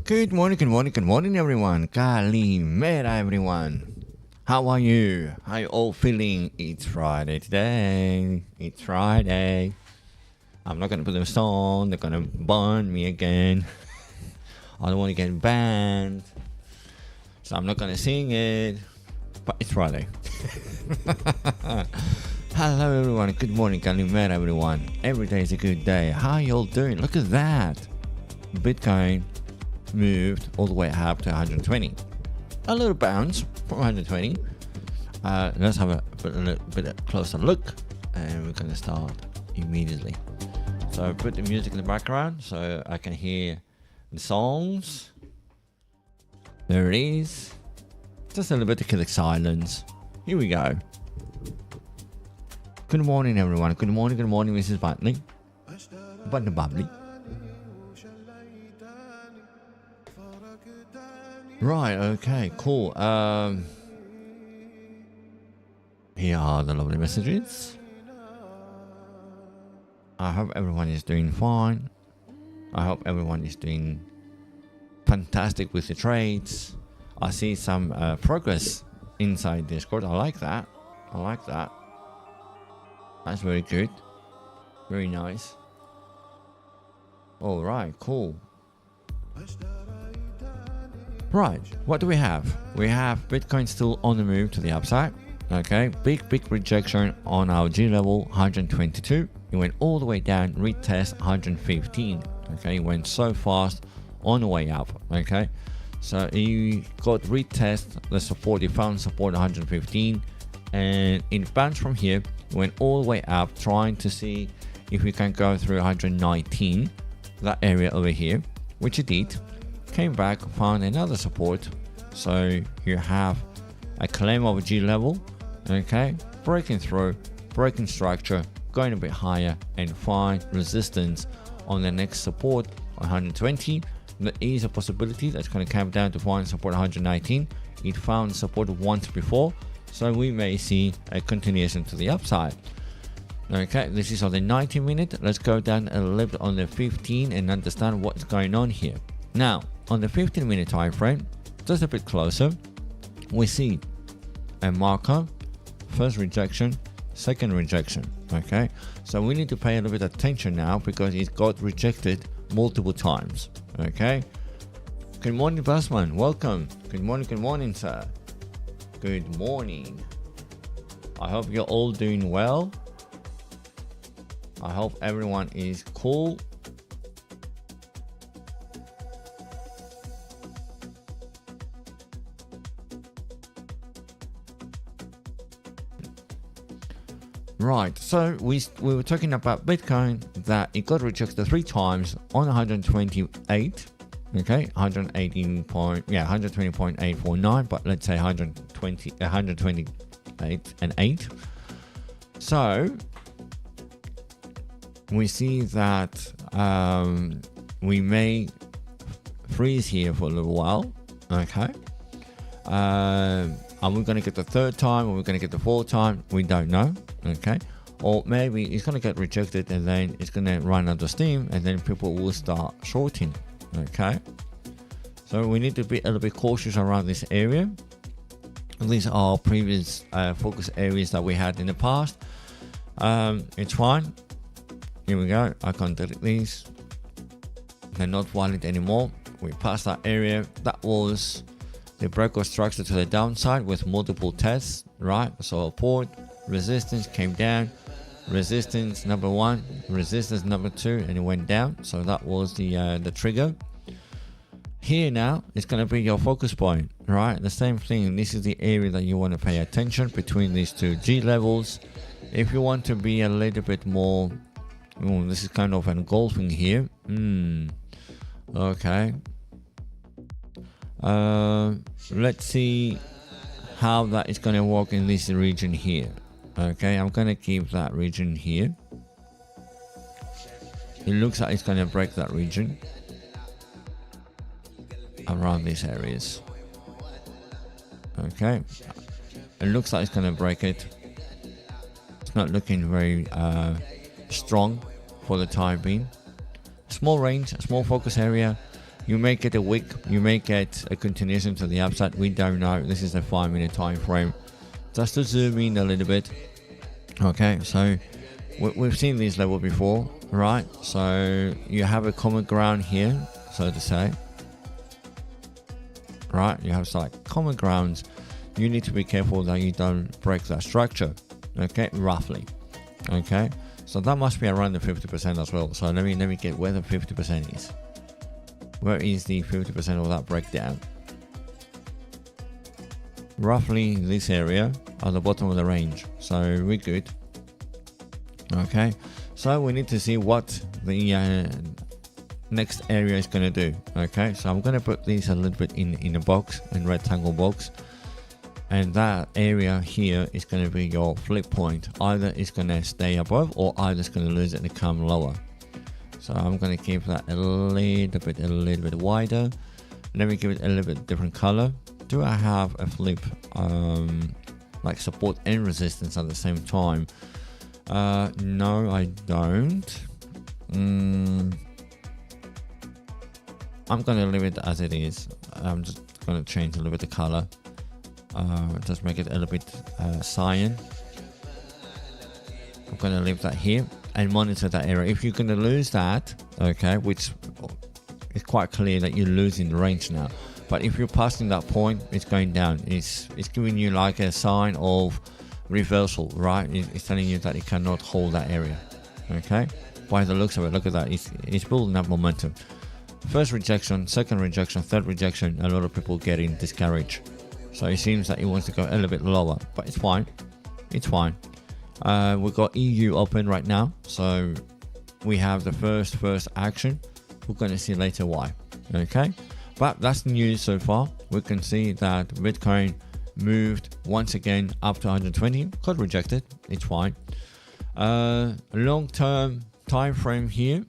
Good morning everyone. Kalimera everyone. How are you? How you all feeling? It's Friday today. It's Friday. I'm not gonna put the song. They're gonna ban me again. I don't want to get banned, so I'm not gonna sing it. But it's Friday. Hello everyone. Good morning. Kalimera everyone. Every day is a good day. How you all doing? Look at that. Bitcoin moved all the way up to 120. A little bounce from 120. Let's have a bit closer look, and we're gonna start immediately. So put the music in the background so I can hear the songs. There it is. Just a little bit to kill the silence. Here we go. Good morning everyone. Good morning, Mrs. Butley. Bubbly. Right, okay, cool. Here are the lovely messages. I hope everyone is doing fine. I hope everyone is doing fantastic with the trades. I see some progress inside Discord. I like that. That's very good. Very nice. All right, cool. Right, what do we have? We have Bitcoin still on the move to the upside. Okay, big rejection on our G level 122. It went all the way down, retest 115. Okay, it went so fast on the way up. Okay, so he got retest the support. He found support 115, and it bounced from here. It went all the way up, trying to see if we can go through 119, that area over here, which it did. Came back, found another support, so you have a claim of a G level. Okay, breaking through, breaking structure, going a bit higher, and find resistance on the next support 120. There is a possibility that's going to come down to find support 119. It found support once before, so we may see a continuation to the upside. Okay, this is on the 90-minute. Let's go down a little bit on the 15 and understand what's going on here. Now, on the 15-minute time frame, just a bit closer, we see a marker, first rejection, second rejection. Okay, so we need to pay a little bit of attention now because it got rejected multiple times. Okay, good morning, Busman. Welcome. Good morning, sir. Good morning. I hope you're all doing well. I hope everyone is cool. Right, so we were talking about Bitcoin, that it got rejected 3 times on 128. Okay, 120.849, but let's say 128 and 8. So we see that we may freeze here for a little while. Okay, are we going to get the third time? Are we going to get the fourth time? We don't know. Okay, or maybe it's going to get rejected and then it's going to run out of steam, and then people will start shorting. Okay, so we need to be a little bit cautious around this area. These are previous focus areas that we had in the past. It's fine. Here we go. I can't delete these. They're not valid anymore. We passed that area. That was the break of structure to the downside with multiple tests, right? So support, resistance came down, resistance number 1, resistance number 2, and it went down. So that was the trigger. Here now it's going to be your focus point, right? The same thing. This is the area that you want to pay attention between these two G levels. If you want to be a little bit more, this is kind of engulfing here. Okay. Let's see how that is going to work in this region here. Okay, I'm going to keep that region here. It looks like it's going to break that region around these areas. Okay, it looks like it's going to break it. It's not looking very strong for the time being. Small range, small focus area. You make it a wick, you make it a continuation to the upside. We don't know. This is a 5-minute time frame. Just to zoom in a little bit. Okay, so we've seen this level before, right? So you have a common ground here, so to say. Right, you have like common grounds. You need to be careful that you don't break that structure. Okay, roughly. Okay, so that must be around the 50% as well. So let me get where the 50% is. Where is the 50% of that breakdown? Roughly this area at the bottom of the range. So we're good. Okay, so we need to see what the next area is going to do. Okay, so I'm going to put these a little bit in a box, in rectangle box, and that area here is going to be your flip point. Either it's going to stay above or either it's going to lose it and come lower. So I'm going to keep that a little bit wider. Let me give it a little bit different color. Do I have a flip like support and resistance at the same time? No, I don't. I'm going to leave it as it is. I'm just going to change a little bit the color. Just make it a little bit cyan. I'm going to leave that here and monitor that area. If you're going to lose that, okay, which is quite clear that you're losing the range now. But if you're passing that point, it's going down. It's giving you like a sign of reversal, right? It's telling you that it cannot hold that area. Okay, by the looks of it, look at that. It's building up momentum. First rejection, second rejection, third rejection. A lot of people getting discouraged. So it seems that it wants to go a little bit lower, but it's fine. It's fine. We've got EU open right now, so we have the first action. We're going to see later why. Okay, but that's the news so far. We can see that Bitcoin moved once again up to 120. Got rejected. It's fine. Long-term time frame here,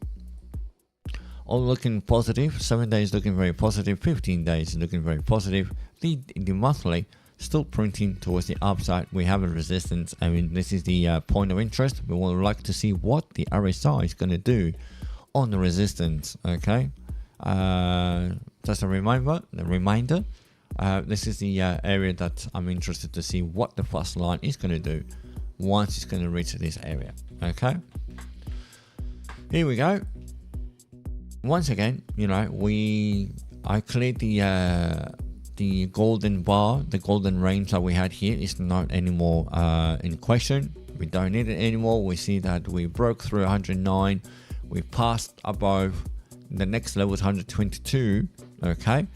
all looking positive. 7 days looking very positive. 15 days looking very positive. The monthly still printing towards the upside. We have a resistance. I mean, this is the point of interest. We would like to see what the RSI is going to do on the resistance. Okay, just a reminder. This is the area that I'm interested to see what the first line is going to do once it's going to reach this area. Okay, here we go. Once again, you know, I cleared the golden bar, the golden range that we had here is not anymore in question. We don't need it anymore. We see that we broke through 109. We passed above. The next level is 122. Okay,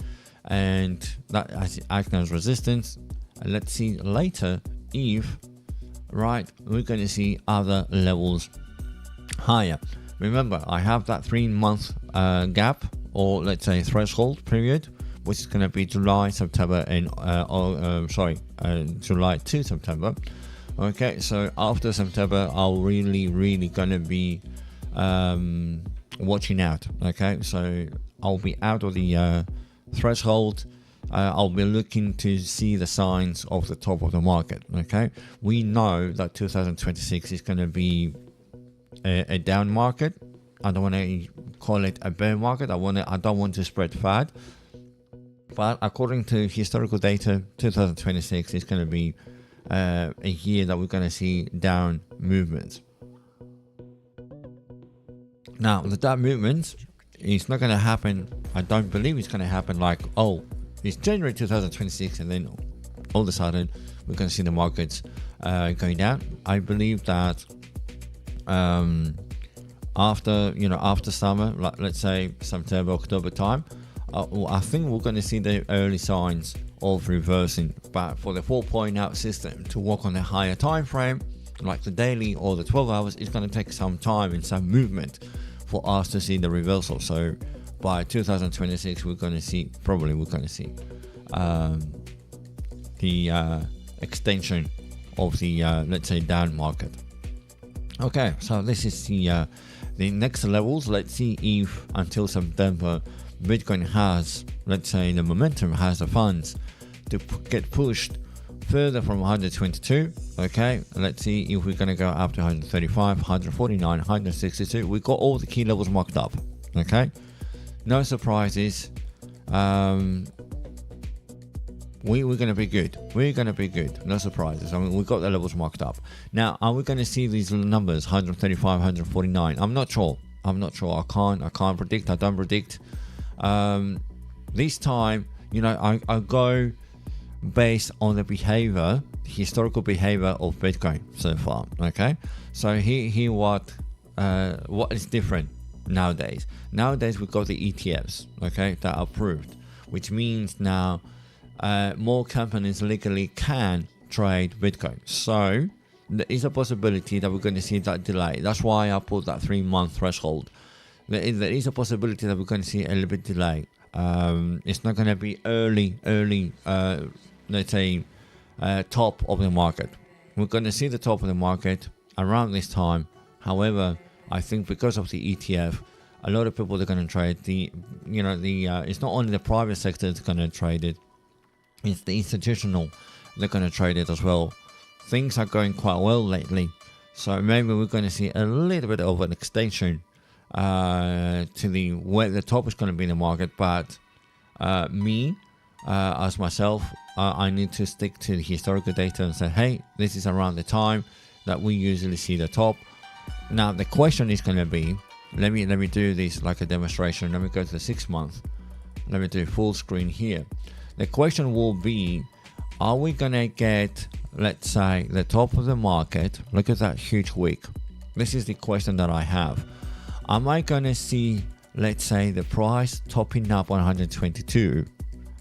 and that acts as resistance. And let's see later if we're going to see other levels higher. Remember, I have that 3-month gap, or let's say threshold period, which is going to be July, September, and July to September. Okay, so after September, I'll really gonna be watching out. Okay, so I'll be out of the threshold. I'll be looking to see the signs of the top of the market. Okay, we know that 2026 is going to be a down market. I don't want to call it a bear market. I don't want to spread fad. But according to historical data, 2026 is going to be a year that we're going to see down movements. Now, the down movements is not going to happen. I don't believe it's going to happen like, oh, it's January 2026 and then all of a sudden we're going to see the markets going down. I believe that after summer, like let's say September, October time, I think we're going to see the early signs of reversing. But for the 4.0 system to work on a higher time frame, like the daily or the 12 hours, it's going to take some time and some movement for us to see the reversal. So by 2026, we're going to see the extension of the let's say down market. Okay, so this is the next levels. Let's see if until September Bitcoin has, let's say, the momentum, has the funds to get pushed further from 122. Okay, let's see if we're going to go up to 135, 149, 162. We got all the key levels marked up. Okay, no surprises. We're going to be good. We're going to be good. No surprises. I mean, we've got the levels marked up. Now, are we going to see these numbers, 135, 149? I'm not sure. I can't predict. I don't predict. This time, I go based on the behavior, historical behavior of Bitcoin so far. Okay. So here what is different nowadays. Nowadays, we've got the ETFs, okay, that are approved, which means now more companies legally can trade Bitcoin. So there is a possibility that we're going to see that delay. That's why I put that 3-month threshold. There is a possibility that we're going to see a little bit delay. It's not going to be early, let's say, top of the market. We're going to see the top of the market around this time. However, I think because of the ETF, a lot of people are going to trade it's not only the private sector that's going to trade it, it's the institutional they're going to trade it as well. Things are going quite well lately, so maybe we're going to see a little bit of an extension to where the top is going to be in the market. But as myself, I need to stick to the historical data and say, hey, this is around the time that we usually see the top. Now the question is going to be, let me do this like a demonstration. Let me go to the 6 month. Let me do full screen here. The question will be, are we going to get, let's say, the top of the market? Look at that huge wick. This is the question that I have. Am I going to see, let's say, the price topping up on 122?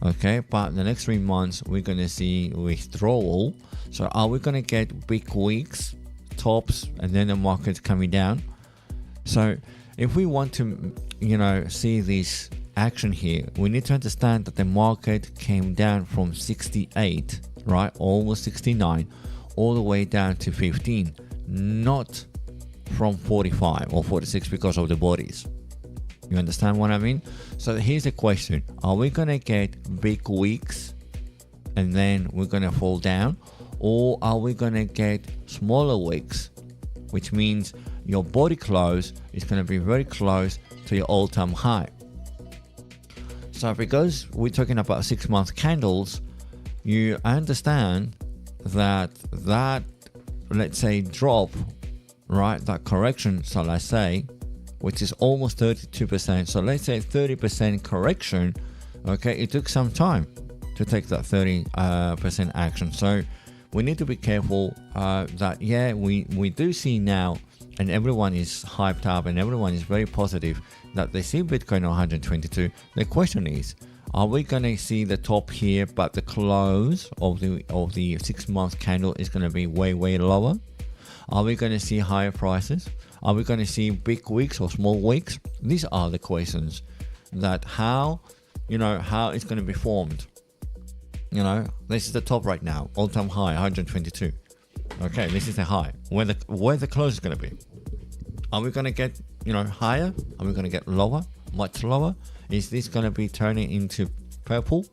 Okay, but the next 3 months, we're going to see withdrawal. So are we going to get big wicks, tops, and then the market coming down? So if we want to, see this action here, we need to understand that the market came down from 68, right, almost 69, all the way down to 15, not from 45 or 46 because of the bodies. You understand what I mean? So here's the question: are we gonna get big wicks and then we're gonna fall down, or are we gonna get smaller wicks, which means your body close is gonna be very close to your all-time high? So because we're talking about 6 month candles, you understand that let's say drop, right, that correction, so let's say, which is almost 32%, so let's say 30% correction, okay, it took some time to take that 30% action. So we need to be careful that we do see now, and everyone is hyped up and everyone is very positive that they see Bitcoin on 122. The question is, are we going to see the top here, but the close of the 6 month candle is going to be way lower? Are we going to see higher prices? Are we going to see big wicks or small wicks? These are the questions that how it's going to be formed. This is the top right now, all-time high 122. Okay, this is the high. Where the close is going to be? Are we going to get higher? Are we going to get lower? Much lower? Is this going to be turning into purple,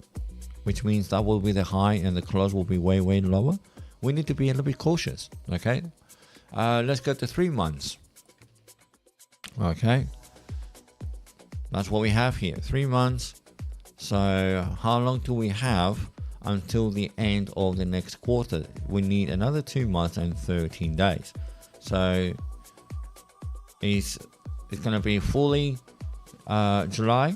which means that will be the high and the close will be way lower? We need to be a little bit cautious. Okay, let's go to 3 months. Okay, that's what we have here, 3 months. So how long do we have until the end of the next quarter? We need another 2 months and 13 days. So it's going to be fully July,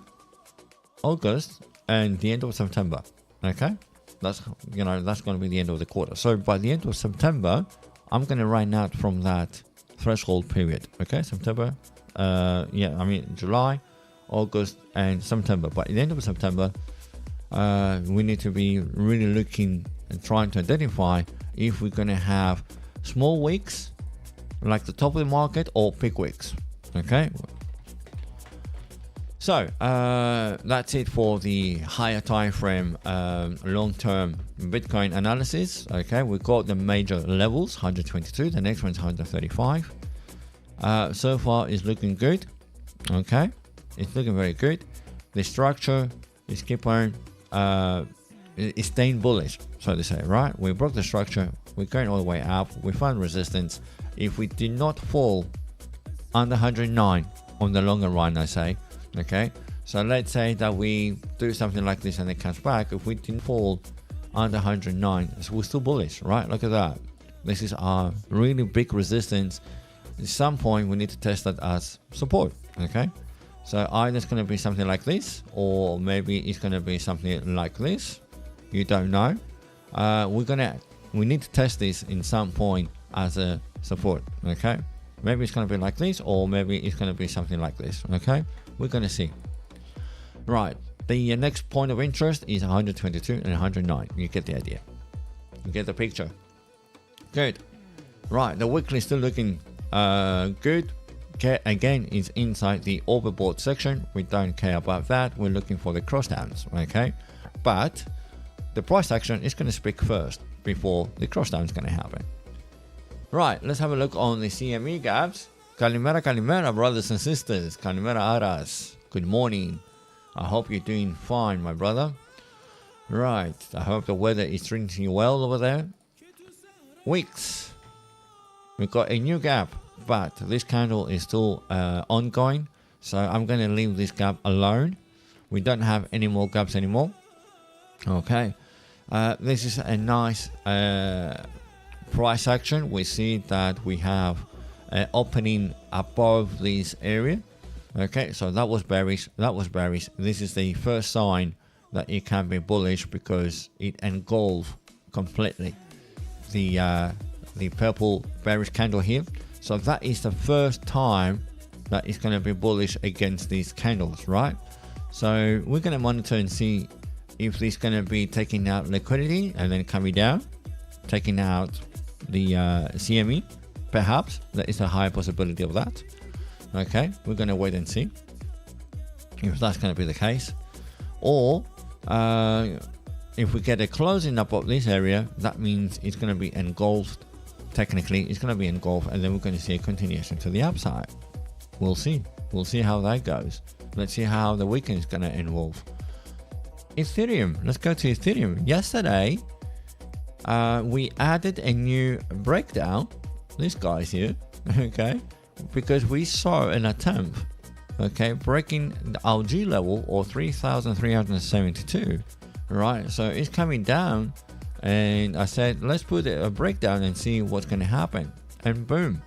August, and the end of September. Okay, that's going to be the end of the quarter. So by the end of September, I'm going to run out from that threshold period. Okay, September, July, August, and September. By the end of September, we need to be really looking and trying to identify if we're going to have small wicks like the top of the market or big wicks. Okay, so that's it for the higher time frame long-term Bitcoin analysis. Okay, we got the major levels, 122, the next one's 135. So far it's looking good. Okay, it's looking very good. The structure is keep on it's staying bullish, so to say, right? We broke the structure, we're going all the way up, we found resistance. If we did not fall under 109 on the longer run, I say, okay, So let's say that we do something like this and it comes back. If we didn't fall under 109, so we're still bullish, right? Look at that. This is our really big resistance. At some point we need to test that as support. Okay, so either it's going to be something like this, or maybe it's going to be something like this. You don't know. We need to test this in some point as a support. Okay, maybe it's going to be like this, or maybe it's going to be something like this. Okay, we're going to see. Right, the next point of interest is 122 and 109. You get the idea. You get the picture. Good. Right, the weekly is still looking good. Okay, again, it's inside the overbought section. We don't care about that. We're looking for the cross downs. Okay, but the price action is going to speak first before the cross down is going to happen. Right, let's have a look on the CME gaps. Kalimera, kalimera, brothers and sisters. Kalimera aras. Good morning. I hope you're doing fine, my brother. Right, I hope the weather is treating you well over there. Wicks. We've got a new gap, but this candle is still ongoing. So I'm going to leave this gap alone. We don't have any more gaps anymore. Okay. This is a nice price action. We see that we have an opening above this area. Okay, so that was bearish. That was bearish. This is the first sign that it can be bullish because it engulfed completely the purple bearish candle here. So that is the first time that it's going to be bullish against these candles, right? So we're going to monitor and see if this is going to be taking out liquidity and then coming down, taking out the CME. Perhaps there is a high possibility of that. Okay, we're going to wait and see if that's going to be the case. Or if we get a closing up of this area, that means it's going to be engulfed. Technically, it's going to be engulfed, and then we're going to see a continuation to the upside. We'll see. We'll see how that goes. Let's see how the weekend is going to evolve. Ethereum. Let's go to Ethereum. Yesterday, we added a new breakdown. This guy's here. Okay. Because we saw an attempt, okay, breaking our G level or 3,372, right? So it's coming down, and I said, let's put a breakdown and see what's going to happen. And boom,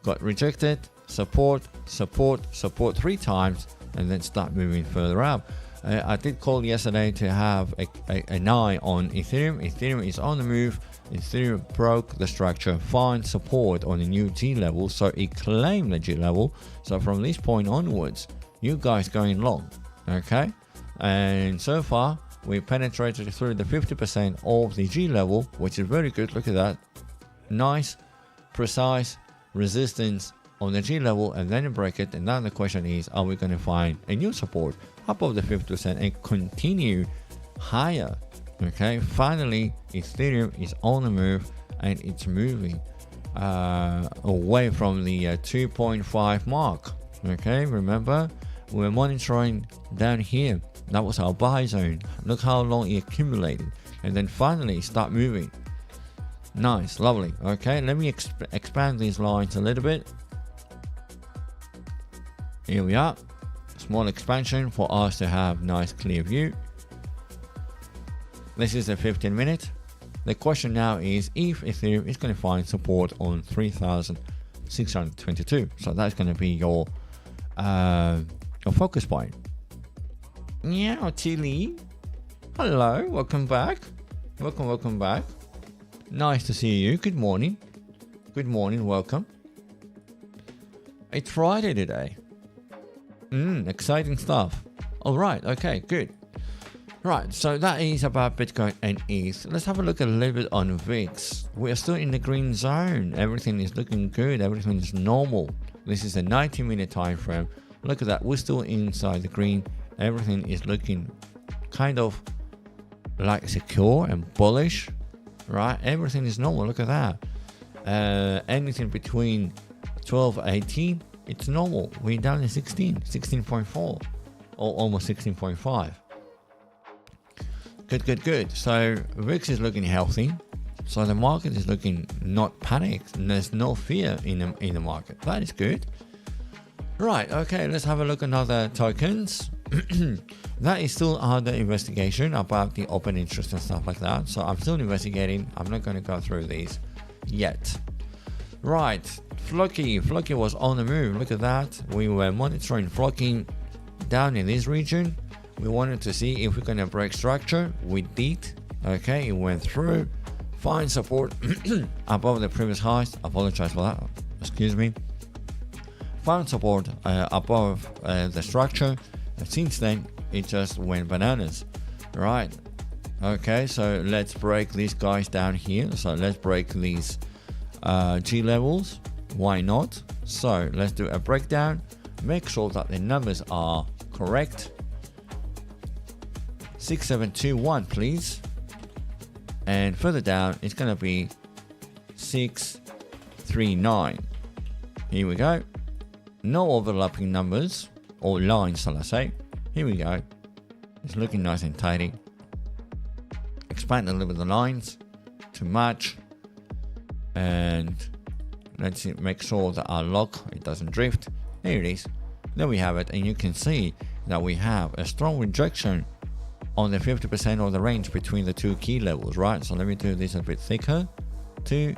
got rejected, support, support, support 3 times, and then start moving further up. I did call yesterday to have an eye on Ethereum. Ethereum is on the move. Ethereum broke the structure, find support on the new G level, so it claimed the G level. So from this point onwards, you guys going long, okay? And so far, we penetrated through the 50% of the G level, which is very good. Look at that. Nice, precise resistance on the G level, and then you break it. And now the question is, are we going to find a new support above the 50% and continue higher? Okay, finally Ethereum is on the move, and it's moving away from the 2.5 mark. Okay, remember we're monitoring down here. That was our buy zone. Look how long it accumulated, and then finally start moving. Nice, lovely. Okay, let me expand these lines a little bit. Here we are. Small expansion for us to have nice clear view. This is a 15-minute. The question now is if Ethereum is going to find support on 3,622. So that's going to be your focus point. Yeah, Tilly. Hello, welcome back. Welcome back. Nice to see you. Good morning. Good morning, welcome. It's Friday today. Exciting stuff. All right, okay, good. Right, so that is about Bitcoin and ETH. Let's have a look a little bit on VIX. We are still in the green zone. Everything is looking good. Everything is normal. This is a 90-minute time frame. Look at that. We're still inside the green. Everything is looking kind of like secure and bullish, right? Everything is normal. Look at that. Anything between 12 and 18, it's normal. We're down to 16.4, or almost 16.5. Good. So VIX is looking healthy. So the market is looking not panicked. And there's no fear in the market. That is good. Right. Okay. Let's have a look at other tokens. that is still under investigation about the open interest and stuff like that. So I'm still investigating. I'm not going to go through these yet. Right, Floki was on the move. Look at that. We were monitoring Floki down in this region. We wanted to see if we're going to break structure. We did. Okay, it went through. Find support above the previous highs. Apologize for that. Excuse me. Found support above the structure. And since then, it just went bananas. Right. Okay, so let's break these guys down here. So let's break these G levels. Why not? So let's do a breakdown. Make sure that the numbers are correct. 6721, please. And further down, it's going to be 639. Here we go. No overlapping numbers or lines, shall I say. Here we go. It's looking nice and tidy. Expand a little bit the lines to match. And let's make sure that our lock, it doesn't drift. Here it is. There we have it. And you can see that we have a strong rejection on the 50% of the range between the two key levels, right? So let me do this a bit thicker too.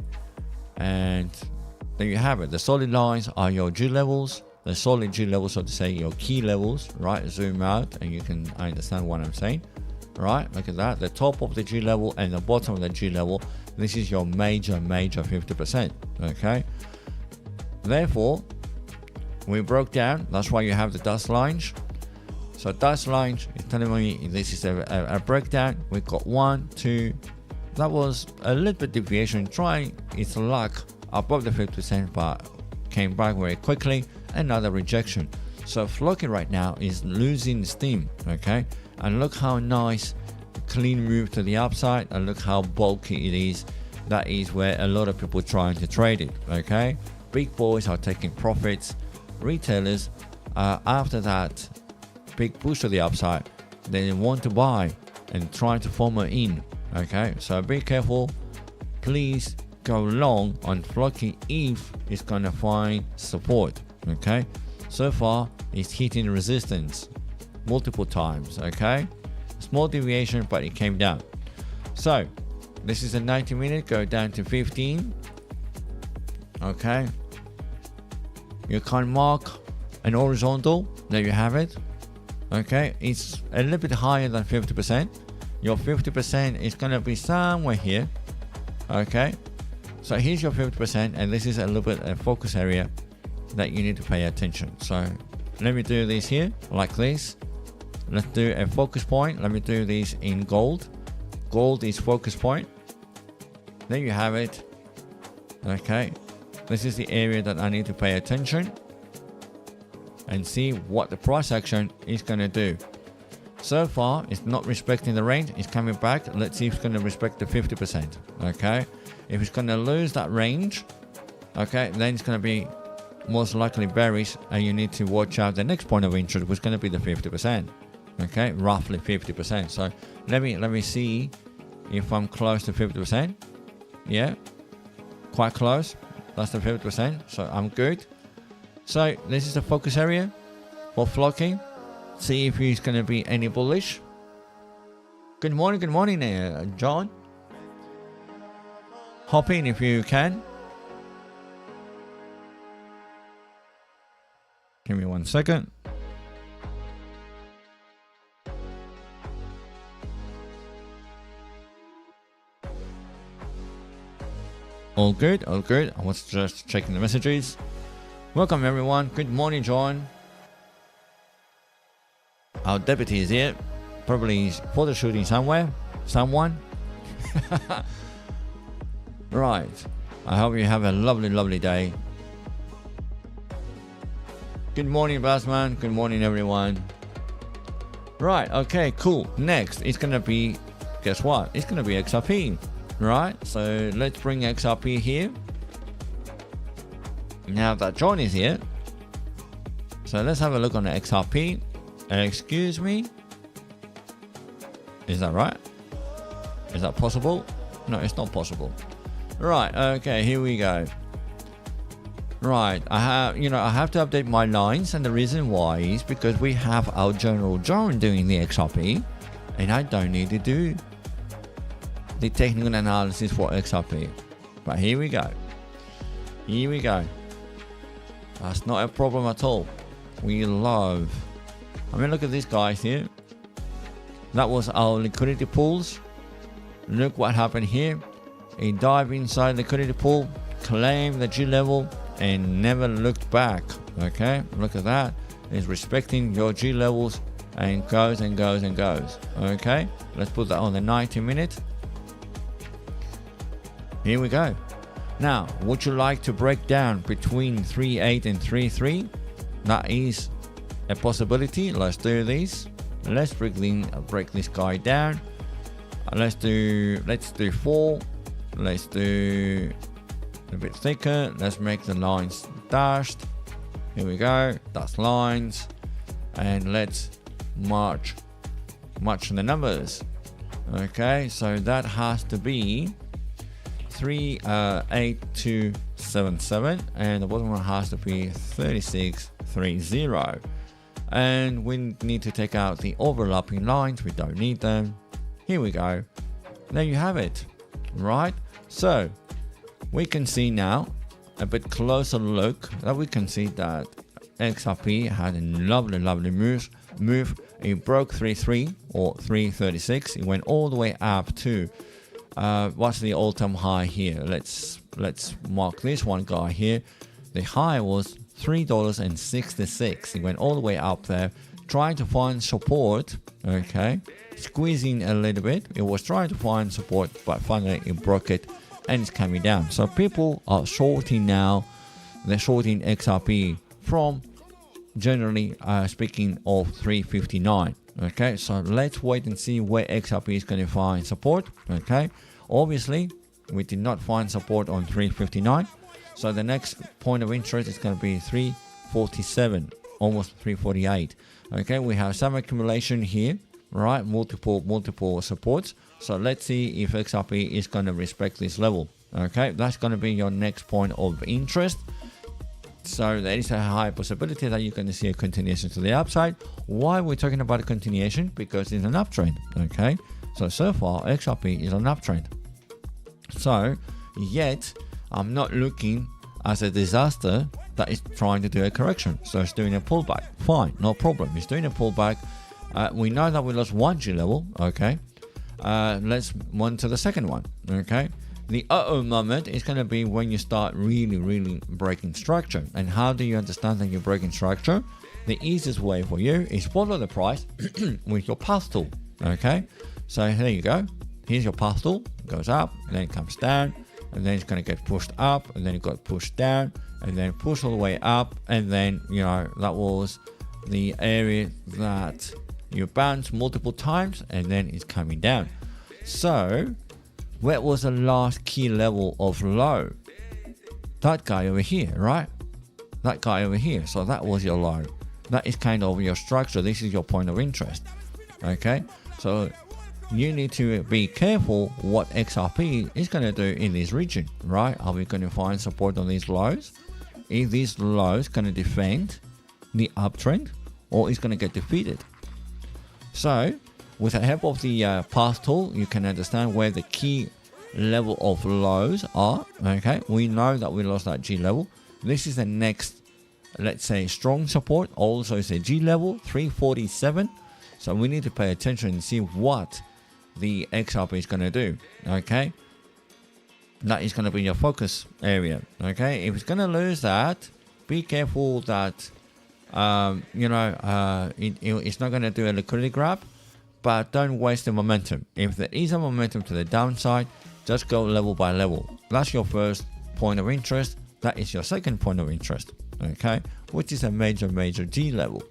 And there you have it. The solid lines are your G levels. The solid G levels, so to say, your key levels, right? Zoom out and you can understand what I'm saying, right? Look at that. The top of the G level and the bottom of the G level. This is your major 50%, okay? Therefore, we broke down. That's why you have the dust lines. So dust lines is telling me this is a breakdown. We got 1, 2. That was a little bit deviation. Trying its luck above the 50%, but came back very quickly. Another rejection. So Floki right now is losing steam. Okay, and look how nice, clean move to the upside, and look how bulky it is. That is where a lot of people trying to trade it. Okay, big boys are taking profits. Retailers, after that big push to the upside, they want to buy and try to form an in. Okay, so be careful. Please go long on Floki if it's gonna find support. Okay, so far it's hitting resistance multiple times. Okay, small deviation, but it came down. So this is a 90-minute, go down to 15. Okay, you can mark an horizontal. There you have it. Okay, it's a little bit higher than 50%. Your 50% is going to be somewhere here. Okay, so here's your 50%, and this is a little bit a focus area that you need to pay attention. So let me do this here like this. Let's do a focus point. Let me do this in gold. Gold is focus point. There you have it. Okay, this is the area that I need to pay attention and see what the price action is going to do. So far, it's not respecting the range. It's coming back. Let's see if it's going to respect the 50%. Okay, if it's going to lose that range, okay, then it's going to be most likely bearish, and you need to watch out the next point of interest, which is going to be the 50%. Okay, roughly 50%. So let me see if I'm close to 50%. Yeah, quite close. That's the 50%. So I'm good. So this is the focus area for Floki. See if he's going to be any bullish. Good morning, John. Hop in if you can. Give me 1 second. All good, all good. I was just checking the messages. Welcome everyone. Good morning, John. Our deputy is here. Probably photo shooting somewhere. Someone. Right. I hope you have a lovely day. Good morning, Bassman. Good morning, everyone. Right. Okay, cool. Next, it's going to be, guess what? It's going to be XRP. Right. So let's bring XRP here. Now that John is here. So let's have a look on the XRP. Excuse me. Is that right? Is that possible? No, it's not possible. Right, okay, here we go. Right, I have to update my lines, and the reason why is because we have our general John doing the XRP, and I don't need to do the technical analysis for XRP. But here we go. That's not a problem at all. Look at these guys here. That was our liquidity pools. Look what happened here. He dived inside liquidity pool, claimed the G level, and never looked back. Okay, look at that. It's respecting your G levels and goes and goes and goes. Okay, let's put that on the 90-minute. Here we go. Now, would you like to break down between 3.8 and 3.3? That is a possibility. Let's do this. Let's break this guy down. Let's do 4. Let's do a bit thicker. Let's make the lines dashed. Here we go. That's lines. And let's match the numbers. Okay, so that has to be 38277, and the bottom one has to be 3630. And we need to take out the overlapping lines. We don't need them. Here we go. There you have it. Right, so we can see now a bit closer look that we can see that XRP had a lovely move. It broke 3.3 or 3.36. It went all the way up to what's the all-time high here? Let's mark this one guy here. The high was $3.66. It went all the way up there, trying to find support. Okay, squeezing a little bit. It was trying to find support, but finally it broke it and it's coming down. So people are shorting now. They're shorting XRP from, generally speaking, of 359. Okay, so let's wait and see where XRP is going to find support. Okay, obviously we did not find support on 359, so the next point of interest is going to be 347, almost 348. Okay, we have some accumulation here, right? Multiple supports. So let's see if XRP is going to respect this level. Okay, that's going to be your next point of interest. So there is a high possibility that you're going to see a continuation to the upside. Why we're talking about a continuation? Because it's an uptrend. Okay, so far XRP is an uptrend. So yet I'm not looking as a disaster that is trying to do a correction. So it's doing a pullback. Fine, no problem. It's doing a pullback. We know that we lost one G level. Okay, let's move to the second one. Okay. The moment is going to be when you start really breaking structure. And how do you understand that you're breaking structure? The easiest way for you is follow the price with your path tool. Okay, so there you go. Here's your path tool. It goes up, and then it comes down, and then it's going to get pushed up, and then it got pushed down, and then pushed all the way up, and then that was the area that you bounce multiple times, and then it's coming down. So where was the last key level of low? That guy over here, right? That guy over here. So that was your low. That is kind of your structure. This is your point of interest. Okay, so you need to be careful what XRP is going to do in this region, right? Are we going to find support on these lows? Is these lows going to defend the uptrend, or is going to get defeated? So with the help of the path tool, you can understand where the key level of lows are. Okay, we know that we lost that G level. This is the next, let's say, strong support. Also, it's a G level, 347. So we need to pay attention and see what the XRP is going to do. Okay, that is going to be your focus area. Okay, if it's going to lose that, be careful that it's not going to do a liquidity grab. But don't waste the momentum. If there is a momentum to the downside, just go level by level. That's your first point of interest. That is your second point of interest, okay, which is a major G level.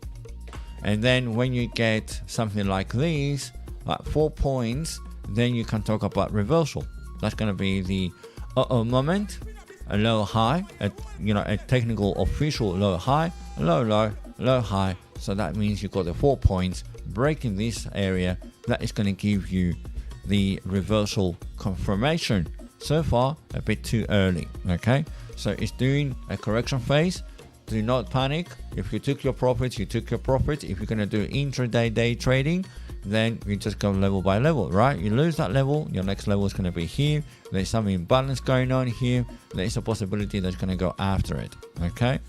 And then when you get something like these, like 4 points, then you can talk about reversal. That's going to be the moment, a low high, a technical official low high, low high. So that means you got the 4 points. Breaking this area, that is going to give you the reversal confirmation. So far a bit too early. Okay, So it's doing a correction phase. Do not panic. If you took your profits, you took your profits. If you're going to do intraday day trading, then you just go level by level, right? You lose that level, your next level is going to be here. There's some imbalance going on here. There's a possibility that's going to go after it, okay?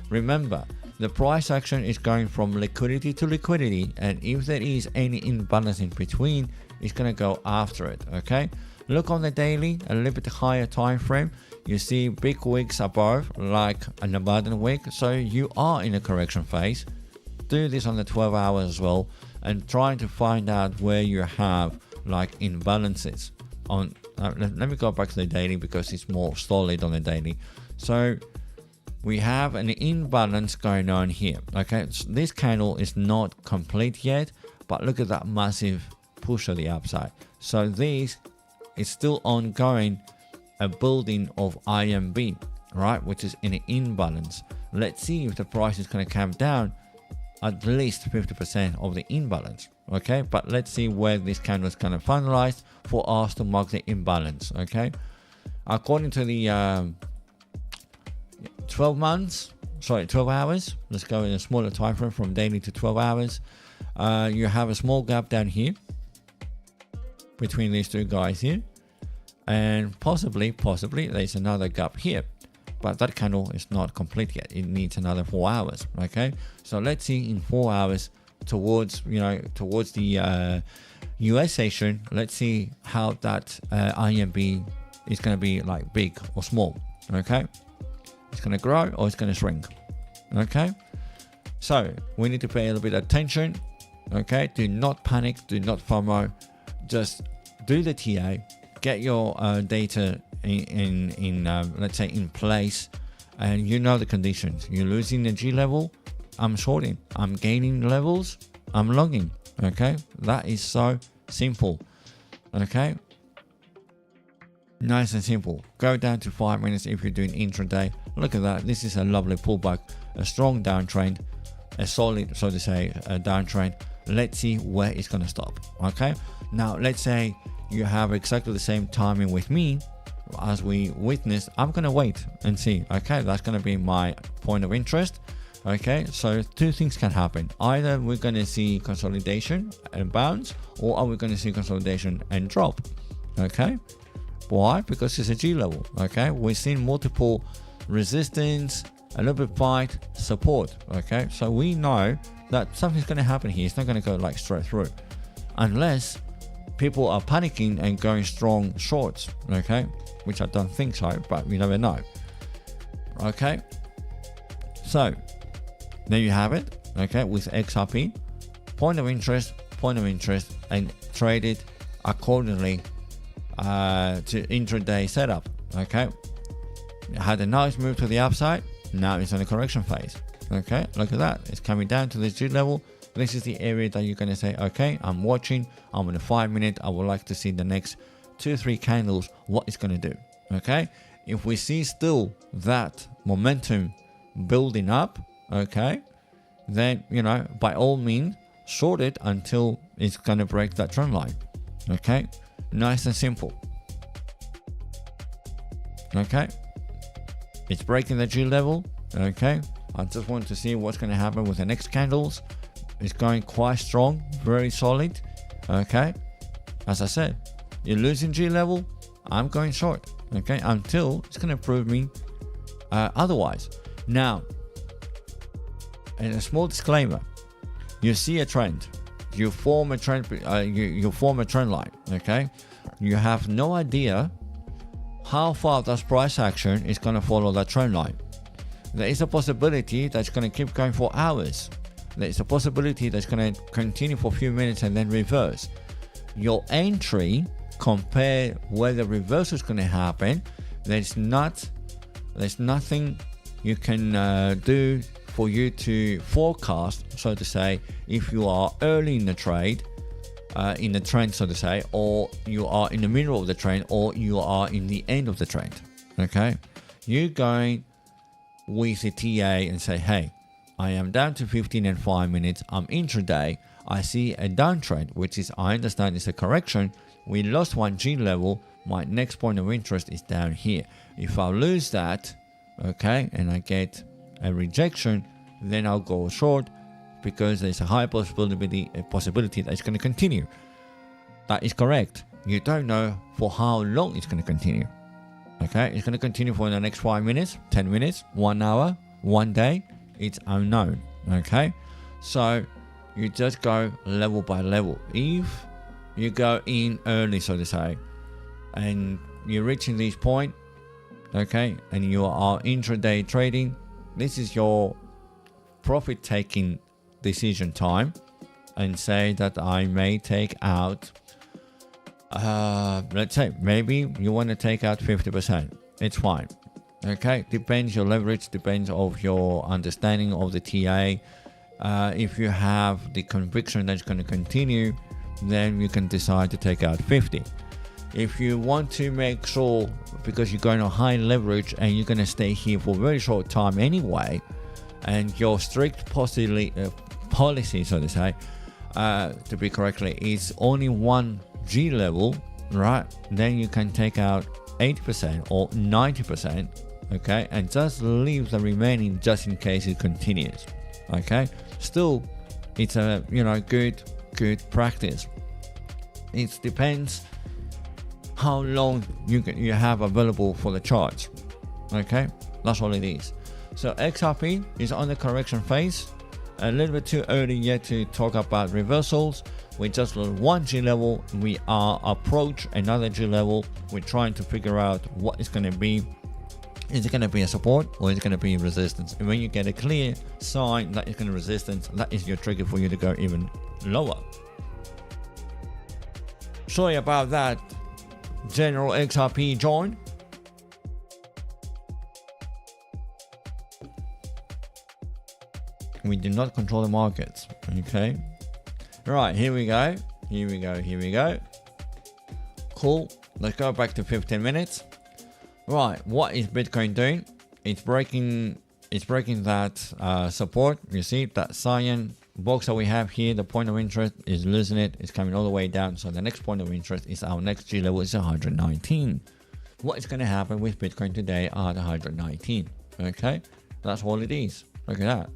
Remember, the price action is going from liquidity to liquidity, and if there is any imbalance in between, it's going to go after it, okay? Look on the daily, a little bit higher time frame. You see big wicks above, like an abandoned wick, so you are in a correction phase. Do this on the 12 hours as well, and trying to find out where you have like imbalances on. Let me go back to the daily because it's more solid on the daily. So we have an imbalance going on here, okay? So this candle is not complete yet, but look at that massive push to the upside. So this is still ongoing, a building of IMB, right, which is in an imbalance. Let's see if the price is going to come down at least 50% of the imbalance, okay? But let's see where this candle is going to finalize for us to mark the imbalance, okay? According to the 12 hours, let's go in a smaller time frame from daily to 12 hours. You have a small gap down here between these two guys here, and possibly there's another gap here, but that candle is not complete yet. It needs another 4 hours, okay? So let's see in 4 hours towards the US session. Let's see how that IMB is going to be, like big or small, okay? It's going to grow or it's going to shrink, okay? So we need to pay a little bit of attention, okay? Do not panic, do not FOMO. Just do the TA, get your data in let's say in place, and you know the conditions. You're losing the G level, I'm shorting. I'm gaining levels, I'm longing, okay? That is so simple, okay? Nice and simple. Go down to 5 minutes if you're doing intraday. Look at that. This is a lovely pullback, a strong downtrend, a solid, so to say, a downtrend. Let's see where it's going to stop, okay? Now, let's say you have exactly the same timing with me as we witnessed. I'm going to wait and see, okay? That's going to be my point of interest, okay? So two things can happen. Either we're going to see consolidation and bounce, or are we going to see consolidation and drop, okay? Why? Because it's a G level, okay? We've seen multiple resistance, a little bit fight, support, okay? So we know that something's going to happen here. It's not going to go like straight through unless people are panicking and going strong shorts, okay? Which I don't think so, but you never know, okay? So there you have it, okay? With XRP, point of interest, and trade it accordingly to intraday setup, okay? It had a nice move to the upside. Now it's on a correction phase, okay? Look at that. It's coming down to this G level. This is the area that you're going to say, okay, I'm watching. I'm in a 5 minute. I would like to see the next 2-3 candles, what it's going to do, okay? If we see still that momentum building up, okay, then, you know, by all means, short it until it's going to break that trend line, okay? Nice and simple, okay? It's breaking the G level, okay? I just want to see what's going to happen with the next candles. It's going quite strong, very solid, okay? As I said, you're losing G level, I'm going short, okay? Until it's going to prove me otherwise. Now, and a small disclaimer, you see a trend, you form a trend, you form a trend line, okay? You have no idea how far that price action is going to follow that trend line. There is a possibility that's going to keep going for hours. There is a possibility that's going to continue for a few minutes and then reverse. Your entry, compare where the reversal is going to happen. There's nothing you can do for you to forecast, so to say, if you are early in the trade, in the trend, so to say, or you are in the middle of the trend, or you are in the end of the trend, okay? You're going with the TA and say, hey, I am down to 15 and 5 minutes. I'm intraday. I see a downtrend, which is, I understand it's a correction. We lost one G level. My next point of interest is down here. If I lose that, okay, and I get a rejection, then I'll go short because there's a high possibility that it's going to continue. That is correct. You don't know for how long it's going to continue. Okay, it's going to continue for the next 5 minutes, 10 minutes, 1 hour, 1 day. It's unknown. Okay, so you just go level by level. If you go in early, so to say, and you're reaching this point, okay, and you are intraday trading, this is your profit taking decision time, and say that I may take out, let's say maybe you want to take out 50%. It's fine. Okay, depends your leverage, depends of your understanding of the TA. If you have the conviction that it's going to continue, then you can decide to take out 50. If you want to make sure, because you're going to high leverage and you're going to stay here for a very short time anyway, and your strict policy, so to say, to be correctly, is only one G level, right? Then you can take out 80% or 90%, okay, and just leave the remaining just in case it continues. Okay, still, it's a good practice. It depends how long you have available for the charge. Okay, that's all it is. So XRP is on the correction phase. A little bit too early yet to talk about reversals. We just on one G level. We are approach another G level. We're trying to figure out what it's going to be. Is it going to be a support or is it going to be resistance? And when you get a clear sign that it's going to resistance, that is your trigger for you to go even lower. Sorry about that, General XRP join. We do not control the markets. Okay. Right, here we go. Cool. Let's go back to 15 minutes. Right, what is Bitcoin doing? It's breaking that support. You see that cyan box that we have here, the point of interest is losing it. It's coming all the way down. So the next point of interest is our next G level is 119. What is going to happen with Bitcoin today at 119? Okay, that's all it is. Look at that.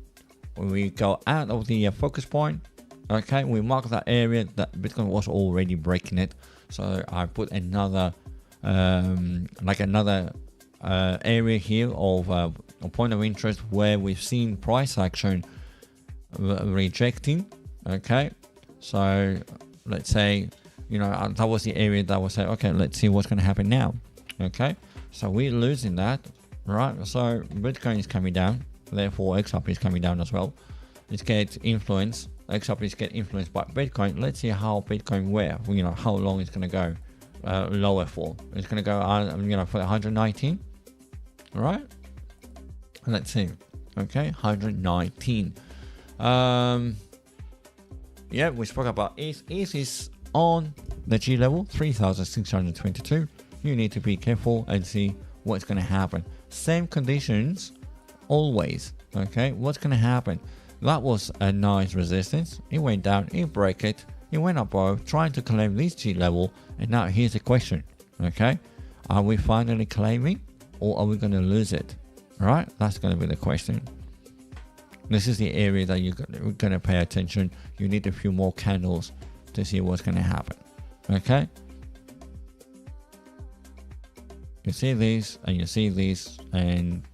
When we go out of the focus point, okay, we mark that area that Bitcoin was already breaking it. So I put another area here of a point of interest where we've seen price action rejecting. Okay, so let's say that was the area that was say, okay, let's see what's going to happen now. Okay, so we're losing that, right? So Bitcoin is coming down, therefore XRP is coming down as well. It's get influenced. XRP is get influenced by Bitcoin. Let's see how Bitcoin how long it's going to go lower for. It's going to go for 119. All right, let's see. Okay, 119. Yeah, we spoke about ETH. ETH is on the G level 3,622. You need to be careful and see what's going to happen. Same conditions always. Okay, what's going to happen? That was a nice resistance. It went down, it broke it, it went above, trying to claim this G level. And now here's the question. Okay, are we finally claiming or are we going to lose it? All right, that's going to be the question. This is the area that you're going to pay attention. You need a few more candles to see what's going to happen. Okay, you see this and you see this and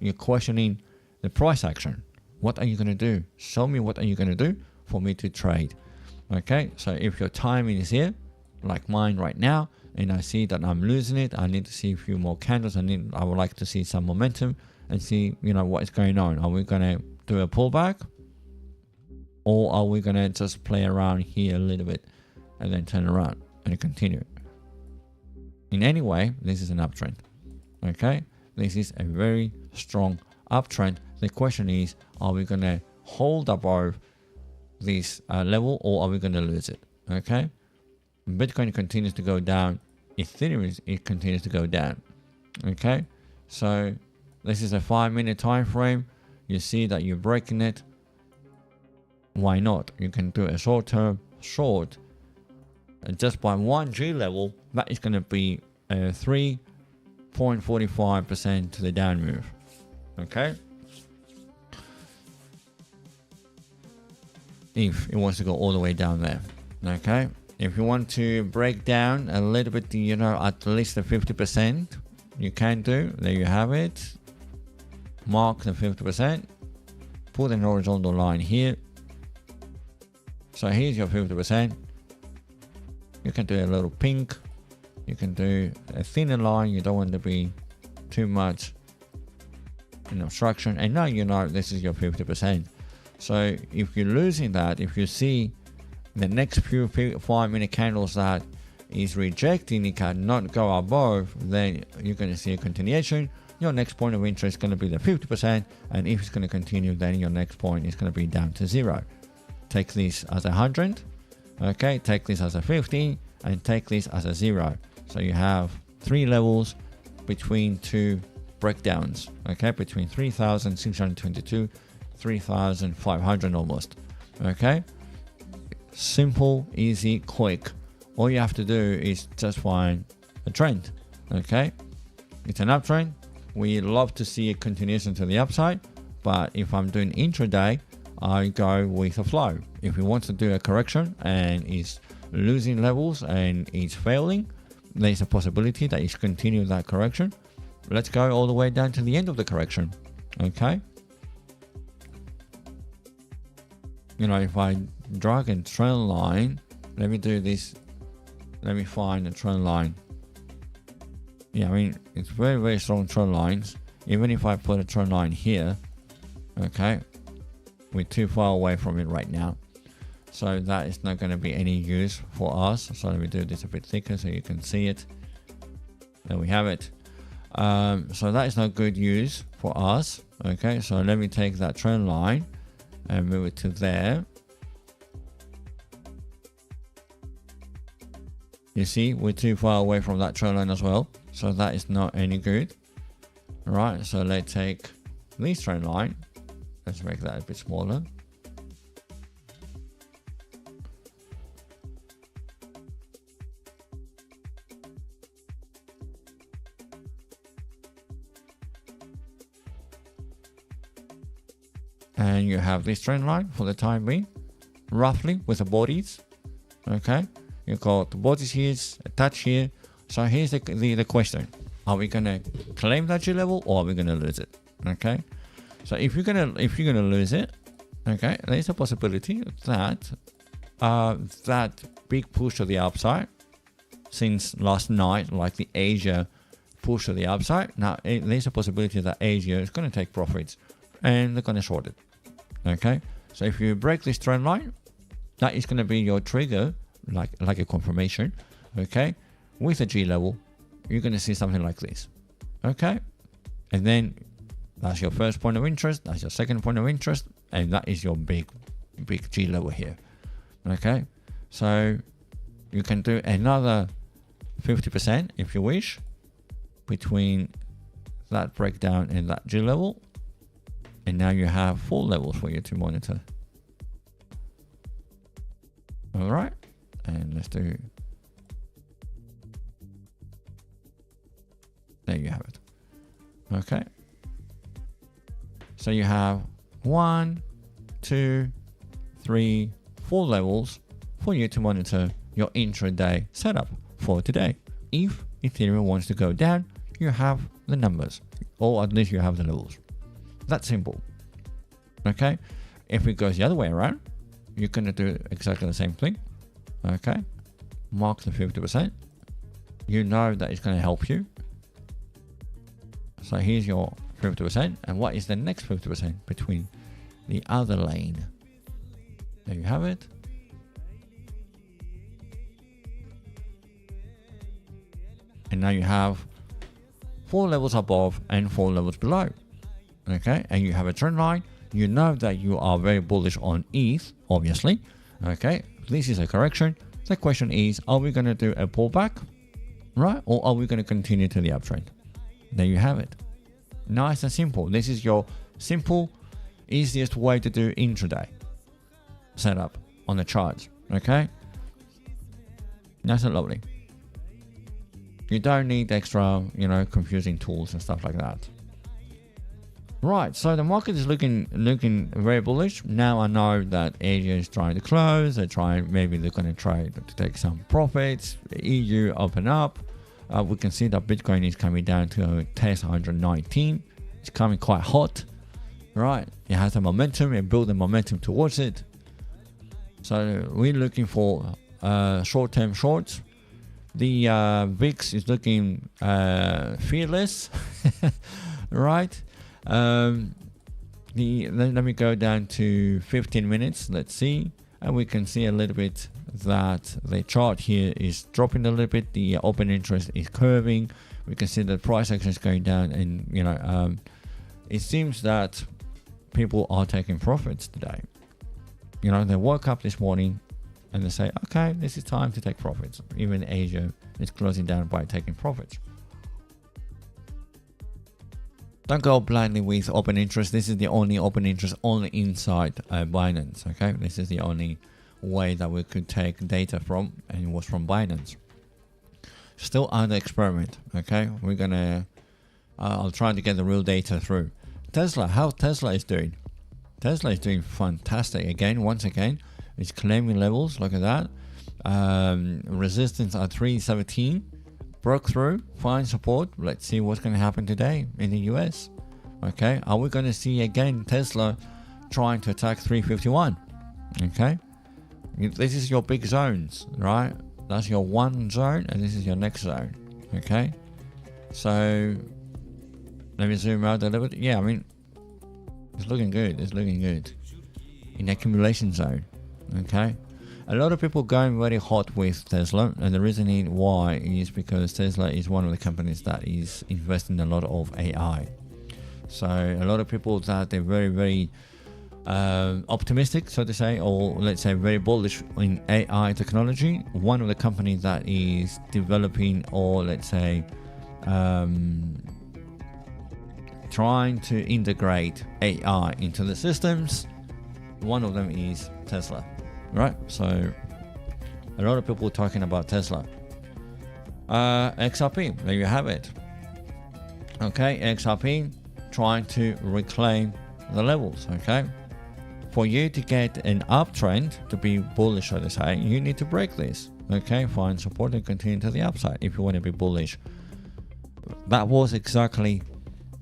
you're questioning the price action. What are you going to do? Show me what are you going to do for me to trade. Okay, so if your timing is here like mine right now and I see that I'm losing it, I need to see a few more candles. I would like to see some momentum and see what is going on. Are we going to do a pullback or are we going to just play around here a little bit and then turn around and continue? In any way, this is an uptrend. Okay, this is a very strong uptrend. The question is, are we going to hold above this level or are we going to lose it? Okay, Bitcoin continues to go down, Ethereum it continues to go down. Okay, so this is a 5-minute time frame. You see that you're breaking it. Why not? You can do a short-term short and just by one G level. That is going to be 3 0.45% to the down move. Okay, if it wants to go all the way down there. Okay, if you want to break down a little bit, you know, at least the 50%, you can do. There you have it. Mark the 50%, put an horizontal line here. So here's your 50%. You can do a little pink. You can do a thinner line. You don't want to be too much in obstruction. And now you know this is your 50%. So if you're losing that, if you see the next few 5-minute candles that is rejecting, it cannot go above, then you're going to see a continuation. Your next point of interest is going to be the 50%, and if it's going to continue, then your next point is going to be down to 0. Take this as 100, okay, take this as a 50, and take this as a 0. So you have 3 levels between 2 breakdowns, okay, between 3,622, 3,500 almost, okay. Simple, easy, quick. All you have to do is just find a trend, okay. It's an uptrend. We love to see a continuation to the upside, but if I'm doing intraday, I go with a flow. If we want to do a correction and it's losing levels and it's failing, there's a possibility that it's continue that correction. Let's go all the way down to the end of the correction. Okay. You know, if I drag a trend line, let me do this. Let me find a trend line. Yeah, I mean, it's very, very strong trend lines. Even if I put a trend line here, okay, we're too far away from it right now. So that is not going to be any use for us. So let me do this a bit thicker so you can see it. There we have it. So that is not good use for us. Okay, so let me take that trend line and move it to there. You see, we're too far away from that trend line as well. So that is not any good. All right, so let's take this trend line. Let's make that a bit smaller. And you have this trend line for the time being, roughly with the bodies. Okay, you got the bodies here, a touch here. So here's the question: are we gonna claim that G level or are we gonna lose it? Okay, so if you're gonna lose it, okay, there's a possibility that that big push to the upside since last night, like the Asia push to the upside. Now there's a possibility that Asia is gonna take profits and they're gonna short it. Okay, so if you break this trend line, that is gonna be your trigger, like a confirmation. Okay. With a G level, you're going to see something like this. Okay. And then that's your first point of interest. That's your second point of interest. And that is your big G level here. Okay. So you can do another 50% if you wish between that breakdown and that G level. And now you have 4 levels for you to monitor. All right. And let's do. There you have it. Okay. So you have 1, 2, 3, 4 levels for you to monitor your intraday setup for today. If Ethereum wants to go down, you have the numbers, or at least you have the levels. That's simple. Okay. If it goes the other way around, you're going to do exactly the same thing. Okay. Mark the 50%. You know that it's going to help you. So here's your 50%, and what is the next 50% between the other lane? There you have it. And now you have 4 levels above and 4 levels below. Okay, and you have a trend line. You know that you are very bullish on ETH, obviously. Okay, this is a correction. The question is, are we going to do a pullback, right? Or are we going to continue to the uptrend? There you have it. Nice and simple. This is your simple, easiest way to do intraday setup on the charts. Okay. Nice and lovely. You don't need extra, confusing tools and stuff like that. Right, so the market is looking very bullish. Now I know that Asia is trying to close. Maybe they're going to try to take some profits. The EU open up. We can see that Bitcoin is coming down to test 119. It's coming quite hot. Right, it has a momentum. It built the momentum towards it. So we're looking for short-term shorts. The VIX is looking fearless, right? Let me go down to 15 minutes. Let's see, and we can see a little bit that the chart here is dropping a little bit. The open interest is curving. We can see the price action is going down, and it seems that people are taking profits today. They woke up this morning and they say, okay, this is time to take profits. Even Asia is closing down by taking profits. Don't go blindly with open interest. This is the only open interest only inside Binance. Okay, this is the only way that we could take data from, and it was from Binance. Still under experiment. Okay, we're gonna. I'll try to get the real data through. Tesla, how Tesla is doing? Tesla is doing fantastic again. Once again, it's claiming levels. Look at that. Resistance at 317. Broke through, find support. Let's see what's going to happen today in the US. Okay, are we going to see again Tesla trying to attack 351? Okay, this is your big zones, right? That's your one zone, and this is your next zone. Okay, so let me zoom out a little bit. Yeah, I mean, it's looking good. It's looking good in accumulation zone. Okay. A lot of people going very hot with Tesla, and the reasoning why is because Tesla is one of the companies that is investing a lot of AI. So a lot of people that they're very, very optimistic, so to say, or let's say very bullish in AI technology. One of the companies that is developing, or let's say trying to integrate AI into the systems, one of them is Tesla. Right, so a lot of people talking about Tesla. XRP, there you have it. Okay, XRP trying to reclaim the levels. Okay, for you to get an uptrend, to be bullish, so to say, you need to break this. Okay, find support and continue to the upside if you want to be bullish. That was exactly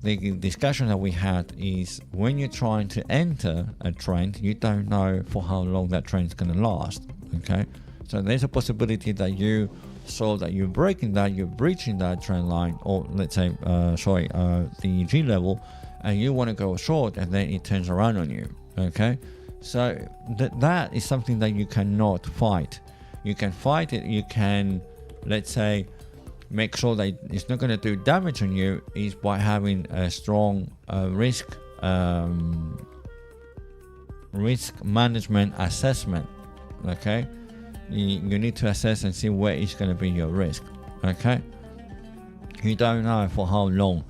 the discussion that we had. Is when you're trying to enter a trend, you don't know for how long that trend is going to last. Okay, so there's a possibility that you saw that you're breaking that, you're breaching that trend line, or let's say the G level, and you want to go short, and then it turns around on you. Okay, so that is something that you cannot fight. You can fight it. You can, let's say, make sure that it's not going to do damage on you, is by having a strong risk management assessment. Okay, you need to assess and see where is going to be your risk. Okay, you don't know for how long